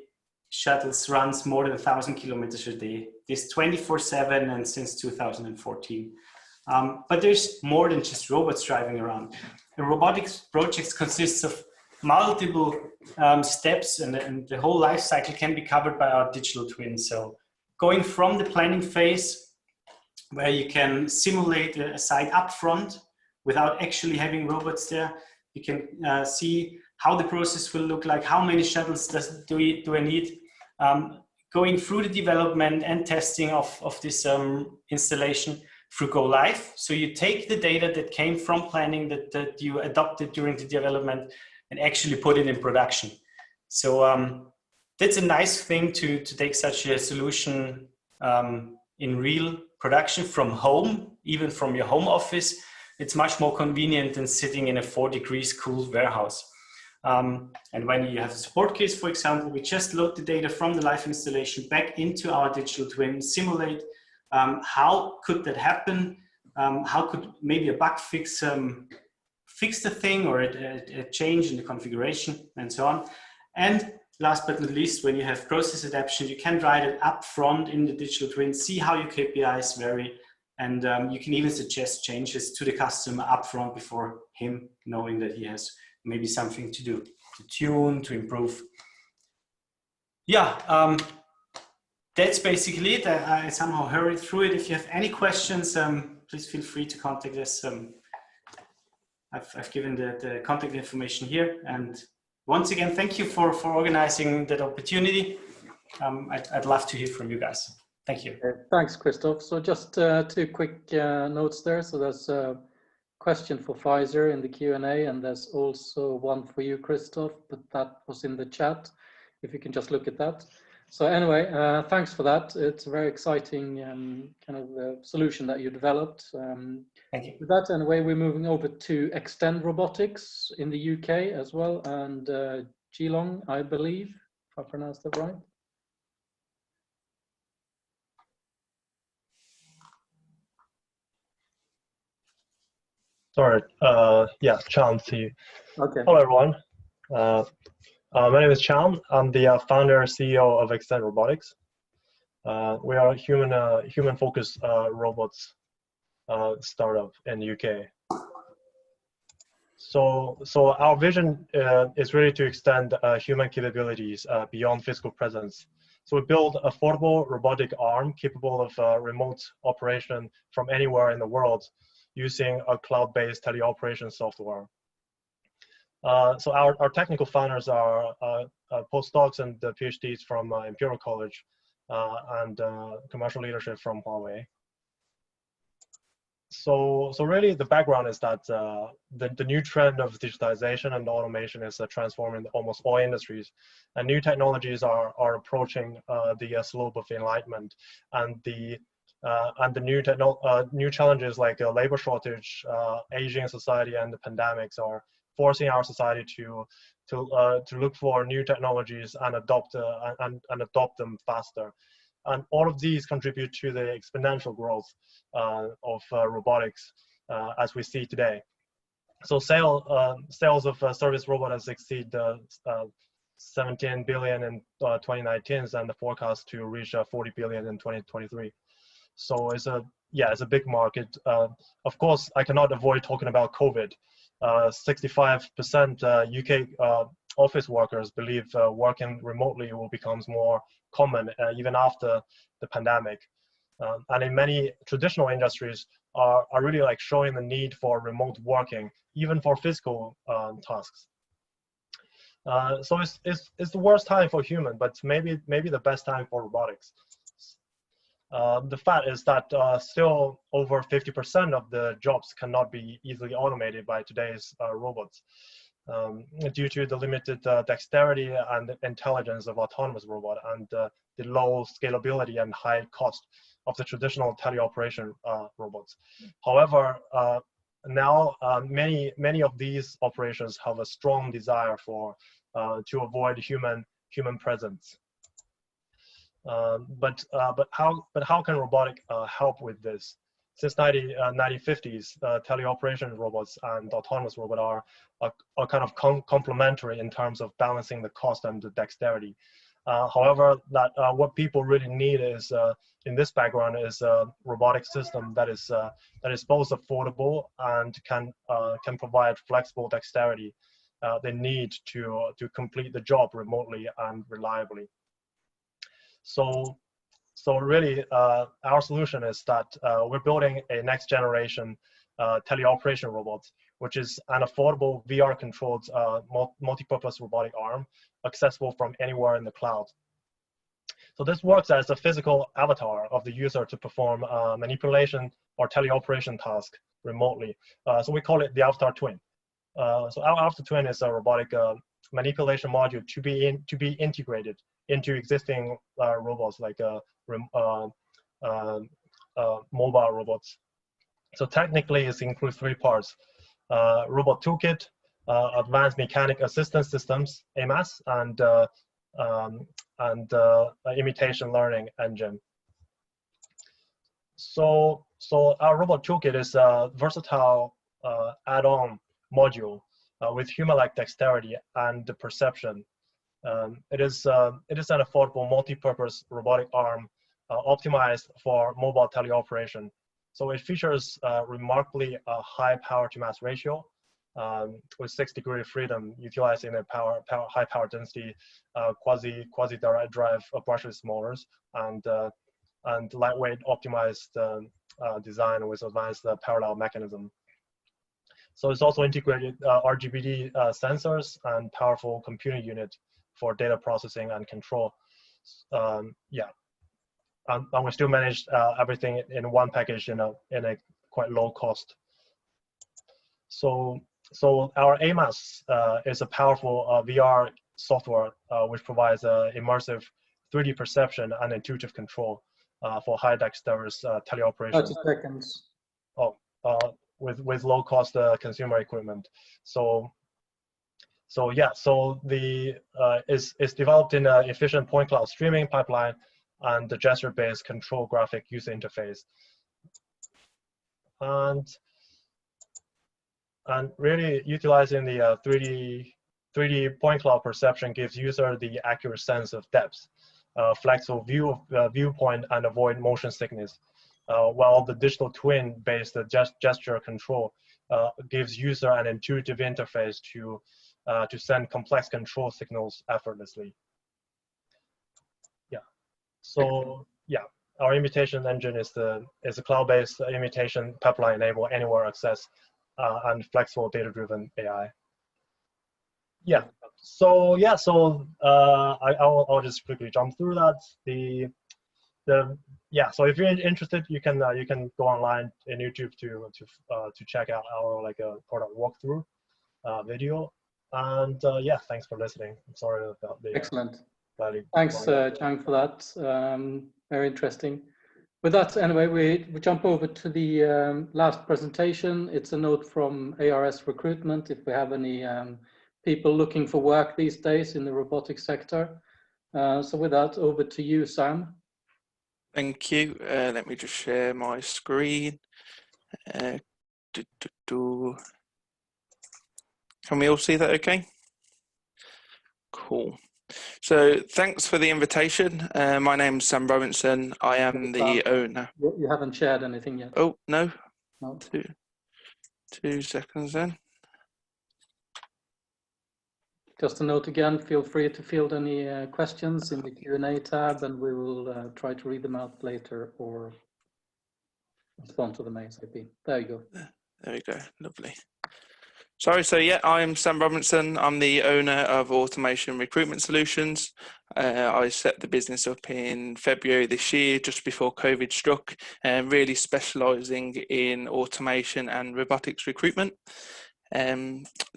shuttles runs more than 1,000 kilometers a day. This 24/7 and since 2014. But there's more than just robots driving around. The robotics projects consists of multiple steps, and the whole life cycle can be covered by our digital twin. So going from the planning phase, where you can simulate a site up front without actually having robots there, you can see how the process will look like, how many shuttles do I need, going through the development and testing of this installation through go live. So you take the data that came from planning that you adopted during the development and actually put it in production. So that's a nice thing to take such a solution in real production from home, even from your home office. It's much more convenient than sitting in a 4 degrees cool warehouse. And when you have a support case, for example, we just load the data from the live installation back into our digital twin, simulate how could that happen, how could maybe a bug fix the thing, or a change in the configuration, and so on. And last but not least, when you have process adaptation, you can write it up front in the digital twin, see how your KPIs vary, and you can even suggest changes to the customer up front before him knowing that he has maybe something to do, to tune, to improve. Yeah, that's basically it. I somehow hurried through it. If you have any questions, please feel free to contact us. I've given the contact information here. And once again, thank you for organizing that opportunity. I'd love to hear from you guys. Thank you. Thanks, Christoph. So just 2 quick notes there. So there's a question for Pfizer in the Q&A, and there's also one for you, Christoph, but that was in the chat, if you can just look at that. So anyway, thanks for that. It's a very exciting kind of solution that you developed. Thank you. With that, anyway, we're moving over to Extend Robotics in the UK as well, and Geelong, I believe, if I pronounced that right. Sorry, yeah, Chan to you. Okay. Hello, everyone. My name is Chan. I'm the founder and CEO of Extend Robotics. We are a human-focused robots startup in the UK. So our vision is really to extend human capabilities beyond physical presence. So we build a affordable robotic arm capable of remote operation from anywhere in the world, using a cloud-based teleoperation software. So our technical founders are postdocs and PhDs from Imperial College and commercial leadership from Huawei. so really the background is that the new trend of digitalization and automation is transforming almost all industries, and new technologies are approaching the slope of enlightenment, and the new challenges like labor shortage, aging society, and the pandemics are forcing our society to look for new technologies and adopt them faster. And all of these contribute to the exponential growth of robotics as we see today. So sales of service robots exceed 17 billion in 2019, and the forecast to reach 40 billion in 2023. So it's a big market. Of course, I cannot avoid talking about COVID. 65% UK office workers believe working remotely will become more common even after the pandemic. And in many traditional industries are really like showing the need for remote working, even for physical tasks. So it's the worst time for human, but maybe the best time for robotics. The fact is that still over 50% of the jobs cannot be easily automated by today's robots due to the limited dexterity and intelligence of autonomous robot, and the low scalability and high cost of the traditional teleoperation robots. However, now many of these operations have a strong desire to avoid human presence. But how can robotic help with this? Since 1950s, teleoperation robots and autonomous robots are kind of complementary in terms of balancing the cost and the dexterity. However, what people really need is in this background is a robotic system that is both affordable and can provide flexible dexterity they need to complete the job remotely and reliably. So really, our solution is that we're building a next generation teleoperation robot, which is an affordable VR-controlled multi-purpose robotic arm, accessible from anywhere in the cloud. So this works as a physical avatar of the user to perform manipulation or teleoperation task remotely. So we call it the avatar twin. So our avatar twin is a robotic manipulation module to be integrated into existing robots like mobile robots. So technically, it includes three parts: robot toolkit, advanced mechanic assistance systems (AMAS), and imitation learning engine. So our robot toolkit is a versatile add-on module with human-like dexterity and perception. It is an affordable multi-purpose robotic arm optimized for mobile teleoperation. So it features remarkably high power to mass ratio with 6 degrees of freedom, utilizing a high power density quasi direct drive brushless motors and lightweight optimized design with advanced parallel mechanism. So it's also integrated RGBD sensors and powerful computing unit for data processing and control. And we still managed everything in one package in a quite low cost. So our AMAS is a powerful VR software which provides immersive 3D perception and intuitive control for high dexterous teleoperation. 30 seconds. Oh, with low cost consumer equipment. So it's developed in an efficient point cloud streaming pipeline and the gesture-based control graphic user interface. And really utilizing the 3D point cloud perception gives user the accurate sense of depth, flexible viewpoint, and avoid motion sickness. While the digital twin-based gesture control gives user an intuitive interface to send complex control signals effortlessly. So our imitation engine is a cloud-based imitation pipeline enable anywhere access and flexible data-driven AI. I'll just quickly jump through that. yeah, so if you're interested, you can go online in YouTube to check out our like a product walkthrough video. And yeah, thanks for listening. I'm sorry about the excellent. Thanks, Chang, for that. Very interesting. With that, anyway, we jump over to the last presentation. It's a note from ARS Recruitment. If we have any people looking for work these days in the robotics sector. So with that, over to you, Sam. Thank you. Let me just share my screen. Can we all see that okay? Cool. So thanks for the invitation. My name's Sam Robinson. I am the owner. You haven't shared anything yet. Oh, no. No. Two seconds then. Just a note again, feel free to field any questions in the Q&A tab, and we will try to read them out later or respond to them ASAP. There you go. There we go. Lovely. Sorry, so yeah, I'm Sam Robinson. I'm the owner of Automation Recruitment Solutions. I set the business up in February this year, just before COVID struck, and really specialising in automation and robotics recruitment.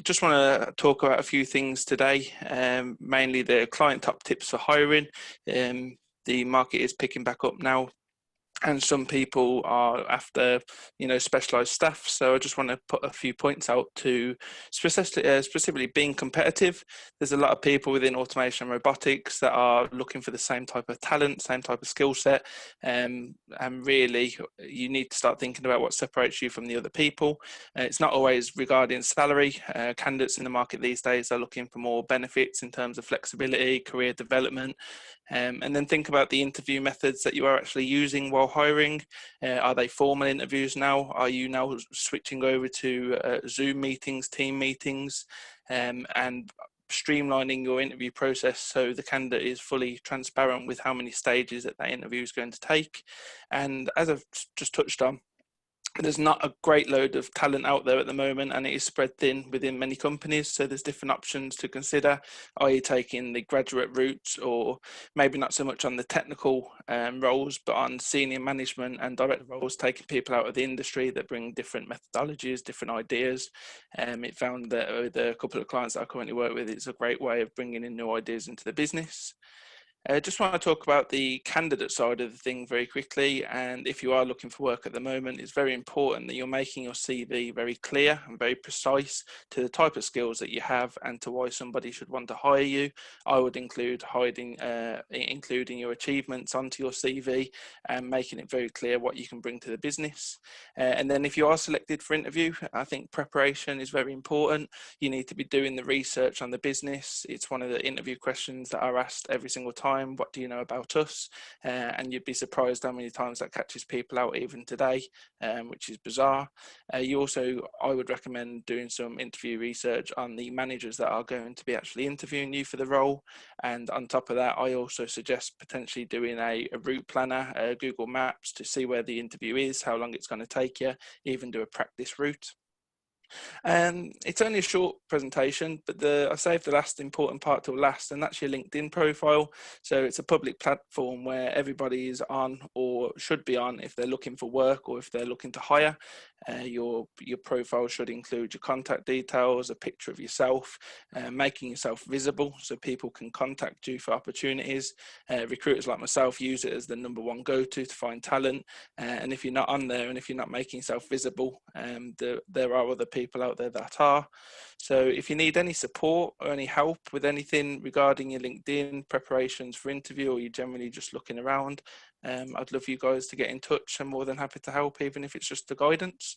Just want to talk about a few things today, mainly the client top tips for hiring. The market is picking back up now, and some people are after, specialized staff. So I just want to put a few points out to specifically being competitive. There's a lot of people within automation and robotics that are looking for the same type of talent, same type of skill set. And really, you need to start thinking about what separates you from the other people. It's not always regarding salary. Candidates in the market these days are looking for more benefits in terms of flexibility, career development. And then think about the interview methods that you are actually using while hiring. Are they formal interviews now? Are you now switching over to Zoom meetings, team meetings, and streamlining your interview process so the candidate is fully transparent with how many stages that interview is going to take? And as I've just touched on, there's not a great load of talent out there at the moment, and it is spread thin within many companies. So there's different options to consider, i.e. taking the graduate route, or maybe not so much on the technical roles, but on senior management and director roles, taking people out of the industry that bring different methodologies, different ideas. It found that with a couple of clients that I currently work with, it's a great way of bringing in new ideas into the business. I just want to talk about the candidate side of the thing very quickly. And if you are looking for work at the moment, it's very important that you're making your CV very clear and very precise to the type of skills that you have and to why somebody should want to hire you. I would include including your achievements onto your CV and making it very clear what you can bring to the business. And then if you are selected for interview, I think preparation is very important. You need to be doing the research on the business. It's one of the interview questions that are asked every single time. What do you know about us? And you'd be surprised how many times that catches people out even today, which is bizarre. You also, I would recommend doing some interview research on the managers that are going to be actually interviewing you for the role. And on top of that, I also suggest potentially doing a route planner, Google Maps, to see where the interview is, how long it's going to take you, even do a practice route. It's only a short presentation, but I saved the last important part till last, and that's your LinkedIn profile. So it's a public platform where everybody is on, or should be on, if they're looking for work or if they're looking to hire. Your profile should include your contact details, a picture of yourself, making yourself visible so people can contact you for opportunities. Recruiters like myself use it as the #1 go-to to find talent. And if you're not on there and if you're not making yourself visible, there are other people out there that are. So if you need any support or any help with anything regarding your LinkedIn preparations for interview, or you're generally just looking around, I'd love you guys to get in touch. I'm more than happy to help, even if it's just the guidance.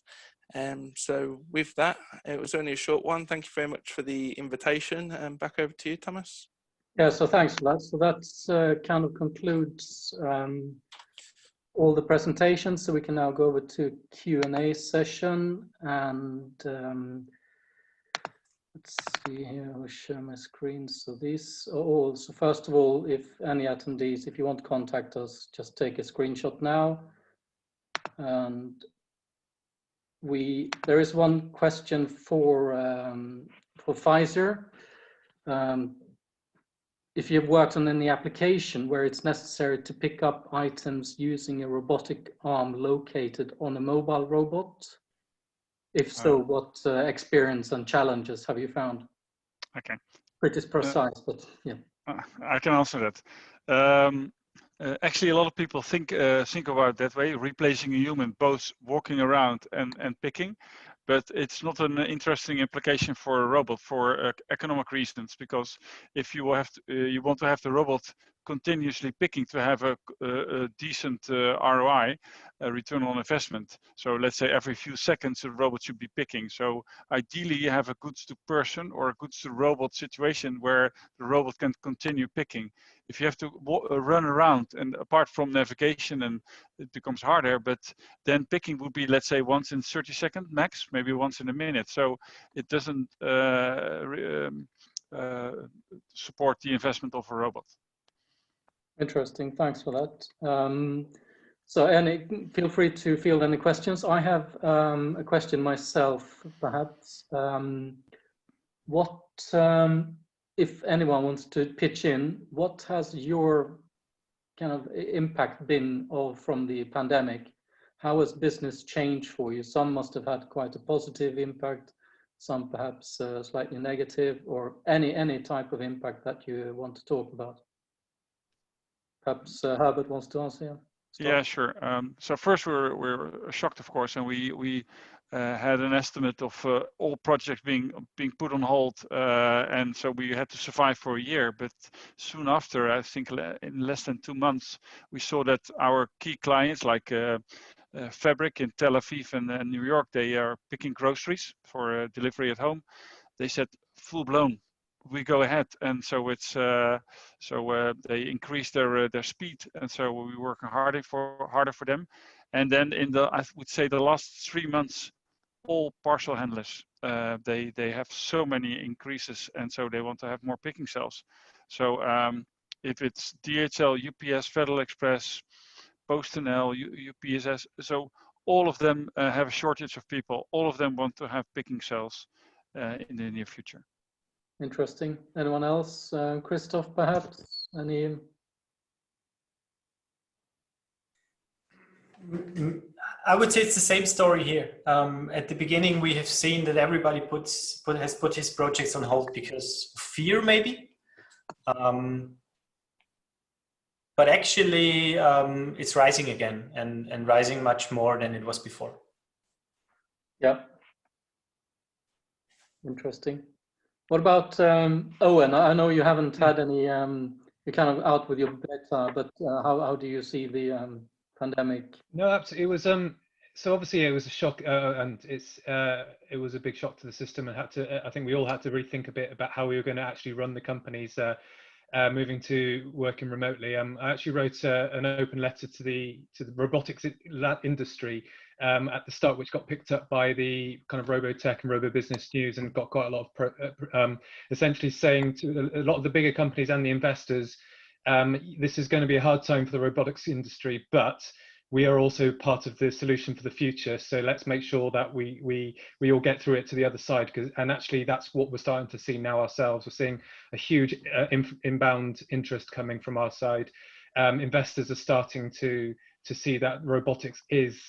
So with that, it was only a short one. Thank you very much for the invitation, and back over to you, Thomas. Yeah, so thanks for that. So that's kind of concludes all the presentations. So we can now go over to Q&A session, and let's see here, I'll share my screen. So these are all, so first of all, if any attendees, if you want to contact us, just take a screenshot now. And there is one question for Pfizer. if you've worked on any application where it's necessary to pick up items using a robotic arm located on a mobile robot. If so, what experience and challenges have you found? Okay. Pretty precise, but yeah. I can answer that. Actually, a lot of people think about that way, replacing a human, both walking around and picking. But it's not an interesting implication for a robot for economic reasons, because if you have you want to have the robot continuously picking to have a decent ROI, return on investment. So let's say every few seconds a robot should be picking. So ideally you have a goods to person or a goods to robot situation where the robot can continue picking. If you have to run around, and apart from navigation, and it becomes harder, but then picking would be, let's say, once in 30 seconds max, maybe once in a minute. So it doesn't support the investment of a robot. Interesting, thanks for that. So feel free to field any questions. I have a question myself, perhaps. What, if anyone wants to pitch in, what has your kind of impact been from the pandemic? How has business changed for you? Some must have had quite a positive impact, some perhaps slightly negative, or any type of impact that you want to talk about. Perhaps Herbert wants to answer. Yeah, sure. So first, we're shocked, of course, and we had an estimate of all projects being put on hold, and so we had to survive for a year. But soon after, I think in less than 2 months, we saw that our key clients, like Fabric in Tel Aviv and New York, they are picking groceries for delivery at home. They said full blown, we go ahead, and so it's they increased their speed, and so we're working harder for them. And then I would say the last 3 months, all parcel handlers they have so many increases, and so they want to have more picking cells. So if it's DHL, UPS, Federal Express, PostNL, UPSS, so all of them have a shortage of people. All of them want to have picking cells in the near future. Interesting. Anyone else? Christoph, perhaps? Any? I would say it's the same story here. At the beginning, we have seen that everybody has put his projects on hold because of fear, maybe. But actually, it's rising again, and rising much more than it was before. Yeah. Interesting. What about Owen? I know you haven't had any, you're kind of out with your beta, but how do you see the pandemic? No, absolutely. It was so obviously it was a shock, and it was a big shock to the system, and I think we all had to rethink a bit about how we were going to actually run the companies moving to working remotely. I actually wrote an open letter to the robotics industry at the start, which got picked up by the kind of Robotech and RoboBusiness News, and got quite a lot of essentially saying to a lot of the bigger companies and the investors, this is going to be a hard time for the robotics industry, but we are also part of the solution for the future. So let's make sure that we all get through it to the other side. And actually, that's what we're starting to see now ourselves. We're seeing a huge inbound interest coming from our side. Investors are starting to see that robotics is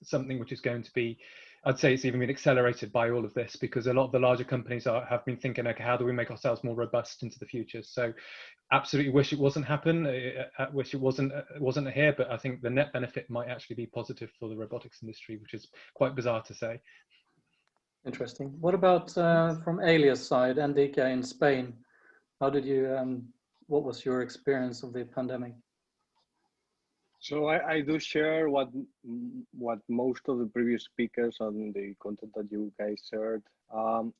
something which is going to be, I'd say it's even been accelerated by all of this, because a lot of the larger companies have been thinking, okay, how do we make ourselves more robust into the future? So absolutely wish it wasn't happen. I wish it wasn't here, but I think the net benefit might actually be positive for the robotics industry, which is quite bizarre to say. Interesting. What about from Alia's side, Endica in Spain? How did you, what was your experience of the pandemic? So I do share what most of the previous speakers on the content that you guys shared.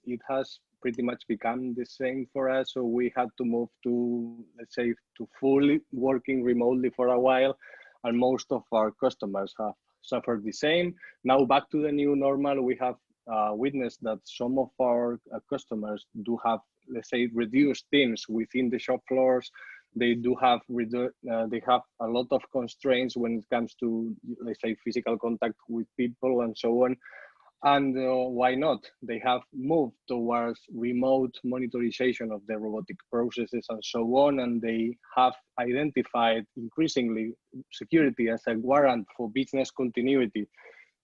It has pretty much become the same for us. So we had to move to, let's say, to fully working remotely for a while, and most of our customers have suffered the same. Now back to the new normal, we have witnessed that some of our customers do have, let's say, reduced teams within the shop floors. They do have they have a lot of constraints when it comes to, let's say, physical contact with people and so on. And why not? They have moved towards remote monitorization of the robotic processes and so on, and they have identified increasingly security as a warrant for business continuity.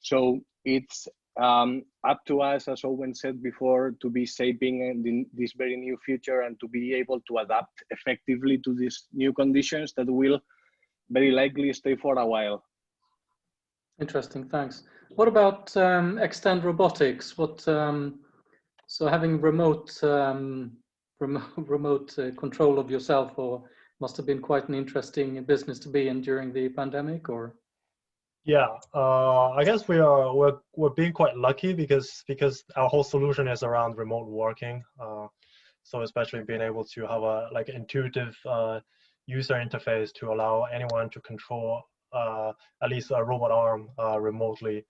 So it's up to us, as Owen said before, to be shaping this very new future and to be able to adapt effectively to these new conditions that will very likely stay for a while. Interesting, thanks. What about extend robotics? What so having remote control of yourself, or must have been quite an interesting business to be in during the pandemic, or? Yeah, I guess we're being quite lucky because our whole solution is around remote working. So especially being able to have a intuitive user interface to allow anyone to control at least a robot arm remotely.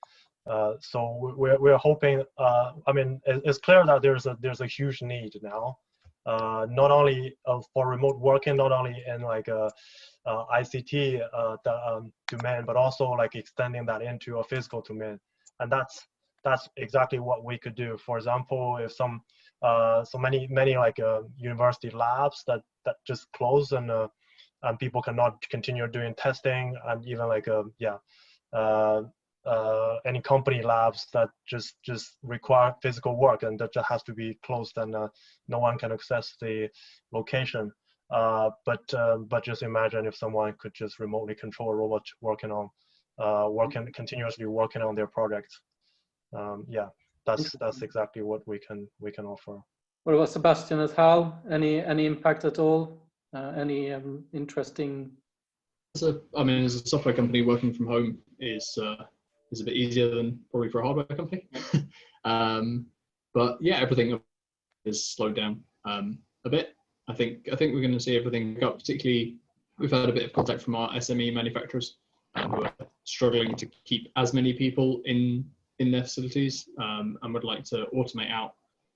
So we're hoping. I mean, it's clear that there's a huge need now, not only for remote working, not only in ICT domain, but also extending that into a physical domain, and that's exactly what we could do. For example, if so many university labs that just close and people cannot continue doing testing, and even any company labs that just require physical work and that just has to be closed, and no one can access the location. But just imagine if someone could just remotely control a robot continuously working on their projects. Yeah, that's exactly what we can offer. What about Sebastian at HAL? Any impact at all? Any interesting? So, I mean, as a software company, working from home is a bit easier than probably for a hardware company. But yeah, everything is slowed down a bit. I think we're going to see everything go up. Particularly, we've had a bit of contact from our SME manufacturers who are struggling to keep as many people in their facilities, and would like to automate out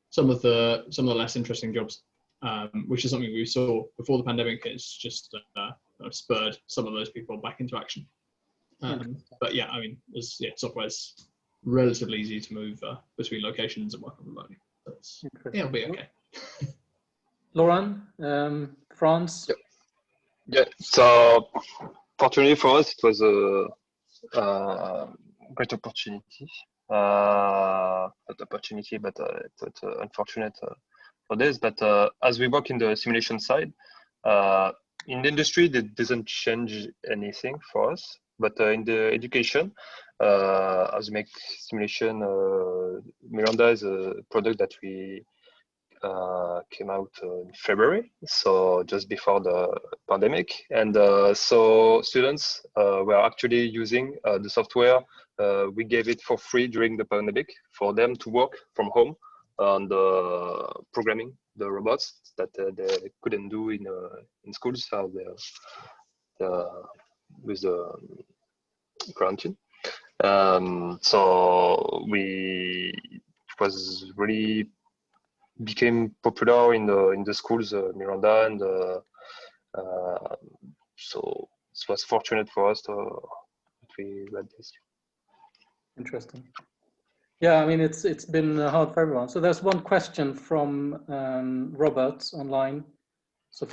some of the less interesting jobs, which is something we saw before the pandemic. It's just spurred some of those people back into action. But yeah, I mean, software is relatively easy to move between locations and work on remotely. So it'll be okay. Laurent, France. Yeah. So fortunately for us, it was a great opportunity. Not opportunity, but it's unfortunate for this. But as we work in the simulation side, in the industry, that doesn't change anything for us. But in the education, as we make simulation, Miranda is a product that we came out in February, so just before the pandemic. And so students were actually using the software. We gave it for free during the pandemic for them to work from home on the programming the robots that they couldn't do in schools with the quarantine. So it was really became popular in the schools, Miranda, and so it was fortunate for us that we read this. Interesting. Yeah, I mean, it's been hard for everyone. So there's one question from Robert online. So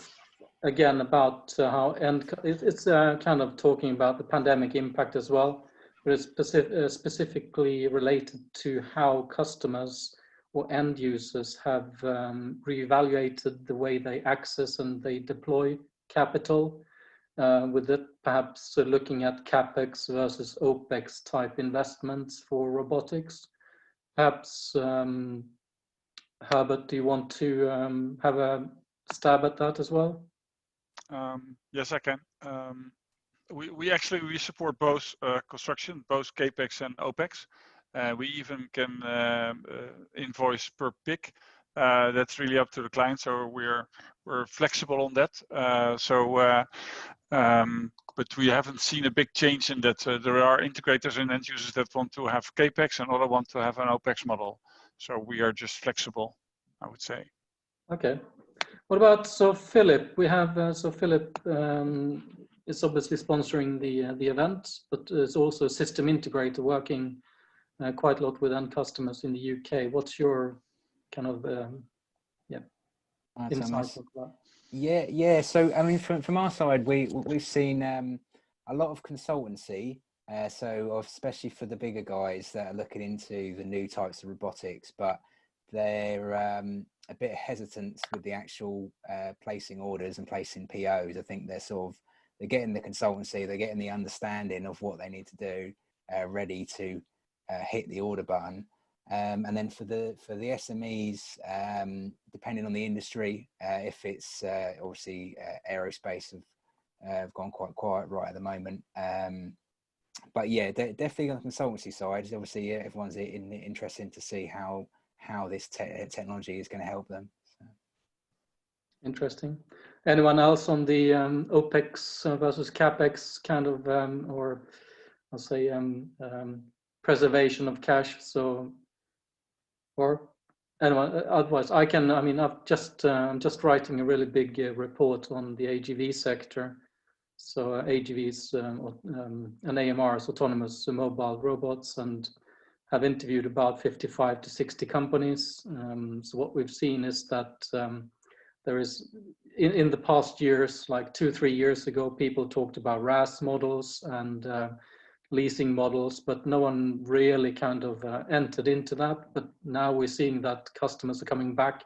again, about how it's kind of talking about the pandemic impact as well, but it's specifically related to how customers or end users have reevaluated the way they access and they deploy capital, with it perhaps looking at CapEx versus OpEx type investments for robotics. Perhaps, Herbert, do you want to have a stab at that as well? Yes, I can. We support both construction, both CapEx and OpEx. We even can invoice per pick. That's really up to the client, so we're flexible on that. But we haven't seen a big change in that. There are integrators and end users that want to have CapEx and other want to have an OpEx model. So we are just flexible, I would say. Okay. What about Philip? We have Philip is obviously sponsoring the event, but is also a system integrator working quite a lot with end customers in the UK. What's your kind of insight of that? Yeah. So I mean, from our side, we've seen a lot of consultancy. So especially for the bigger guys that are looking into the new types of robotics, but they're a bit hesitant with the actual placing orders and placing POs. I think they're getting the consultancy, they're getting the understanding of what they need to do, ready to hit the order button. And then for the SMEs, depending on the industry, if it's obviously aerospace have gone quite quiet right at the moment. But yeah, definitely on the consultancy side, obviously everyone's interested to see how this technology is going to help them. So. Interesting. Anyone else on the OPEX versus CAPEX kind of, or I'll say preservation of cash? So, or anyone? Otherwise, I can. I mean, I'm just writing a really big report on the AGV sector. So AGVs and AMRs, autonomous mobile robots, and have interviewed about 55 to 60 companies. So what we've seen is that there is, in the past years, like 2-3 years ago, people talked about RaaS models and leasing models, but no one really kind of entered into that. But now we're seeing that customers are coming back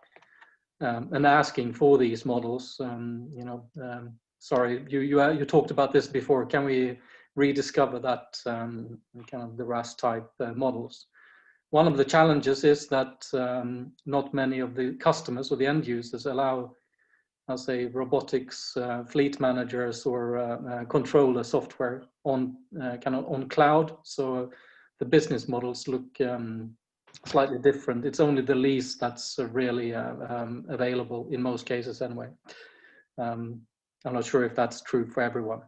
and asking for these models. Sorry, you talked about this before. Can we rediscover that kind of the RaaS type models? One of the challenges is that not many of the customers or the end users allow, I'll say, robotics fleet managers or controller software on kind of on cloud. So the business models look slightly different. It's only the lease that's really available in most cases anyway. I'm not sure if that's true for everyone.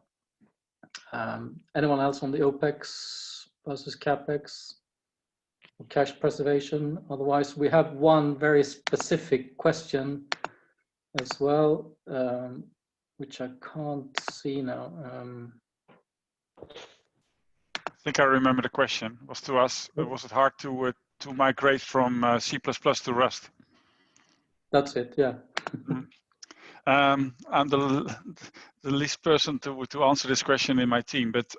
Anyone else on the OPEX versus CAPEX or cash preservation? Otherwise, we have one very specific question as well, which I can't see now. I think I remember the question was to us. Was it hard to migrate from C++ to Rust? That's it. Yeah. I'm the least person to answer this question in my team, but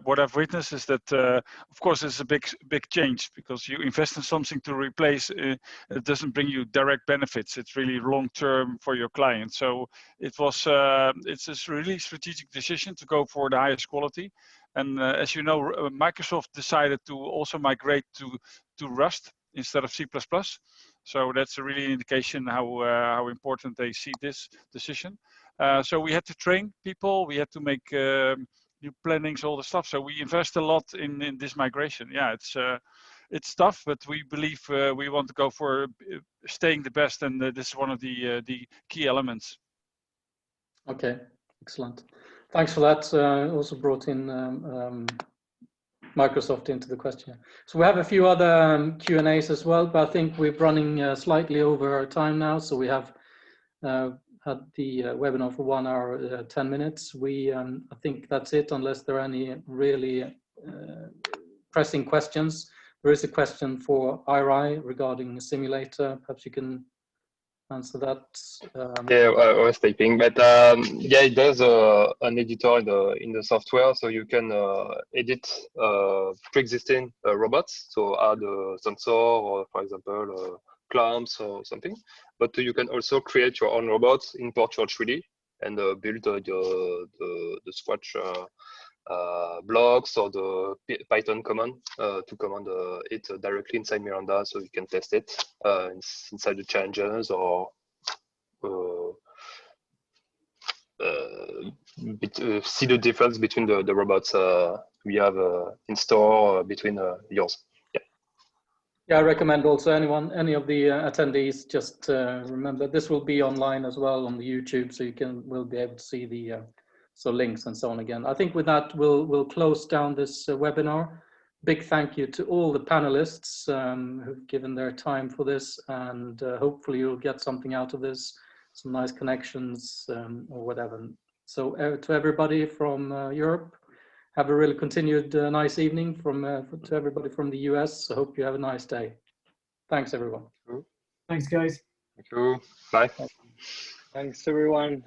what I've witnessed is that, of course, it's a big change because you invest in something to replace. It doesn't bring you direct benefits. It's really long term for your client. So it's a really strategic decision to go for the highest quality. And as you know, Microsoft decided to also migrate to Rust instead of C++. So that's a really indication how important they see this decision. So we had to train people, we had to make new plannings, all the stuff. So we invest a lot in this migration. Yeah, it's tough, but we believe we want to go for staying the best, and this is one of the key elements. Okay, excellent. Thanks for that. Also brought in Microsoft into the question. So we have a few other Q&As as well, but I think we're running slightly over our time now. So we have had the webinar for 1 hour, 10 minutes. I think that's it, unless there are any really pressing questions. There is a question for IRI regarding the simulator. Perhaps you can answer that. Yeah, I was typing, but yeah, there's an editor in the software, so you can edit pre-existing robots, so add a sensor or, for example, clamps or something. But you can also create your own robots, import your 3D, and build the Scratch blocks or the Python command to command it directly inside Miranda, so you can test it inside the challenges or see the difference between the robots we have in store between yours. Yeah, I recommend also any of the attendees, just remember this will be online as well on the YouTube, so will be able to see the links and so on again. I think with that we'll close down this webinar. Big thank you to all the panelists who've given their time for this, and hopefully you'll get something out of this, some nice connections or whatever. So to everybody from Europe, have a really continued nice evening to everybody from the US. I hope you have a nice day. Thanks, everyone. Thanks, guys. Thank you. Bye. Thanks, everyone.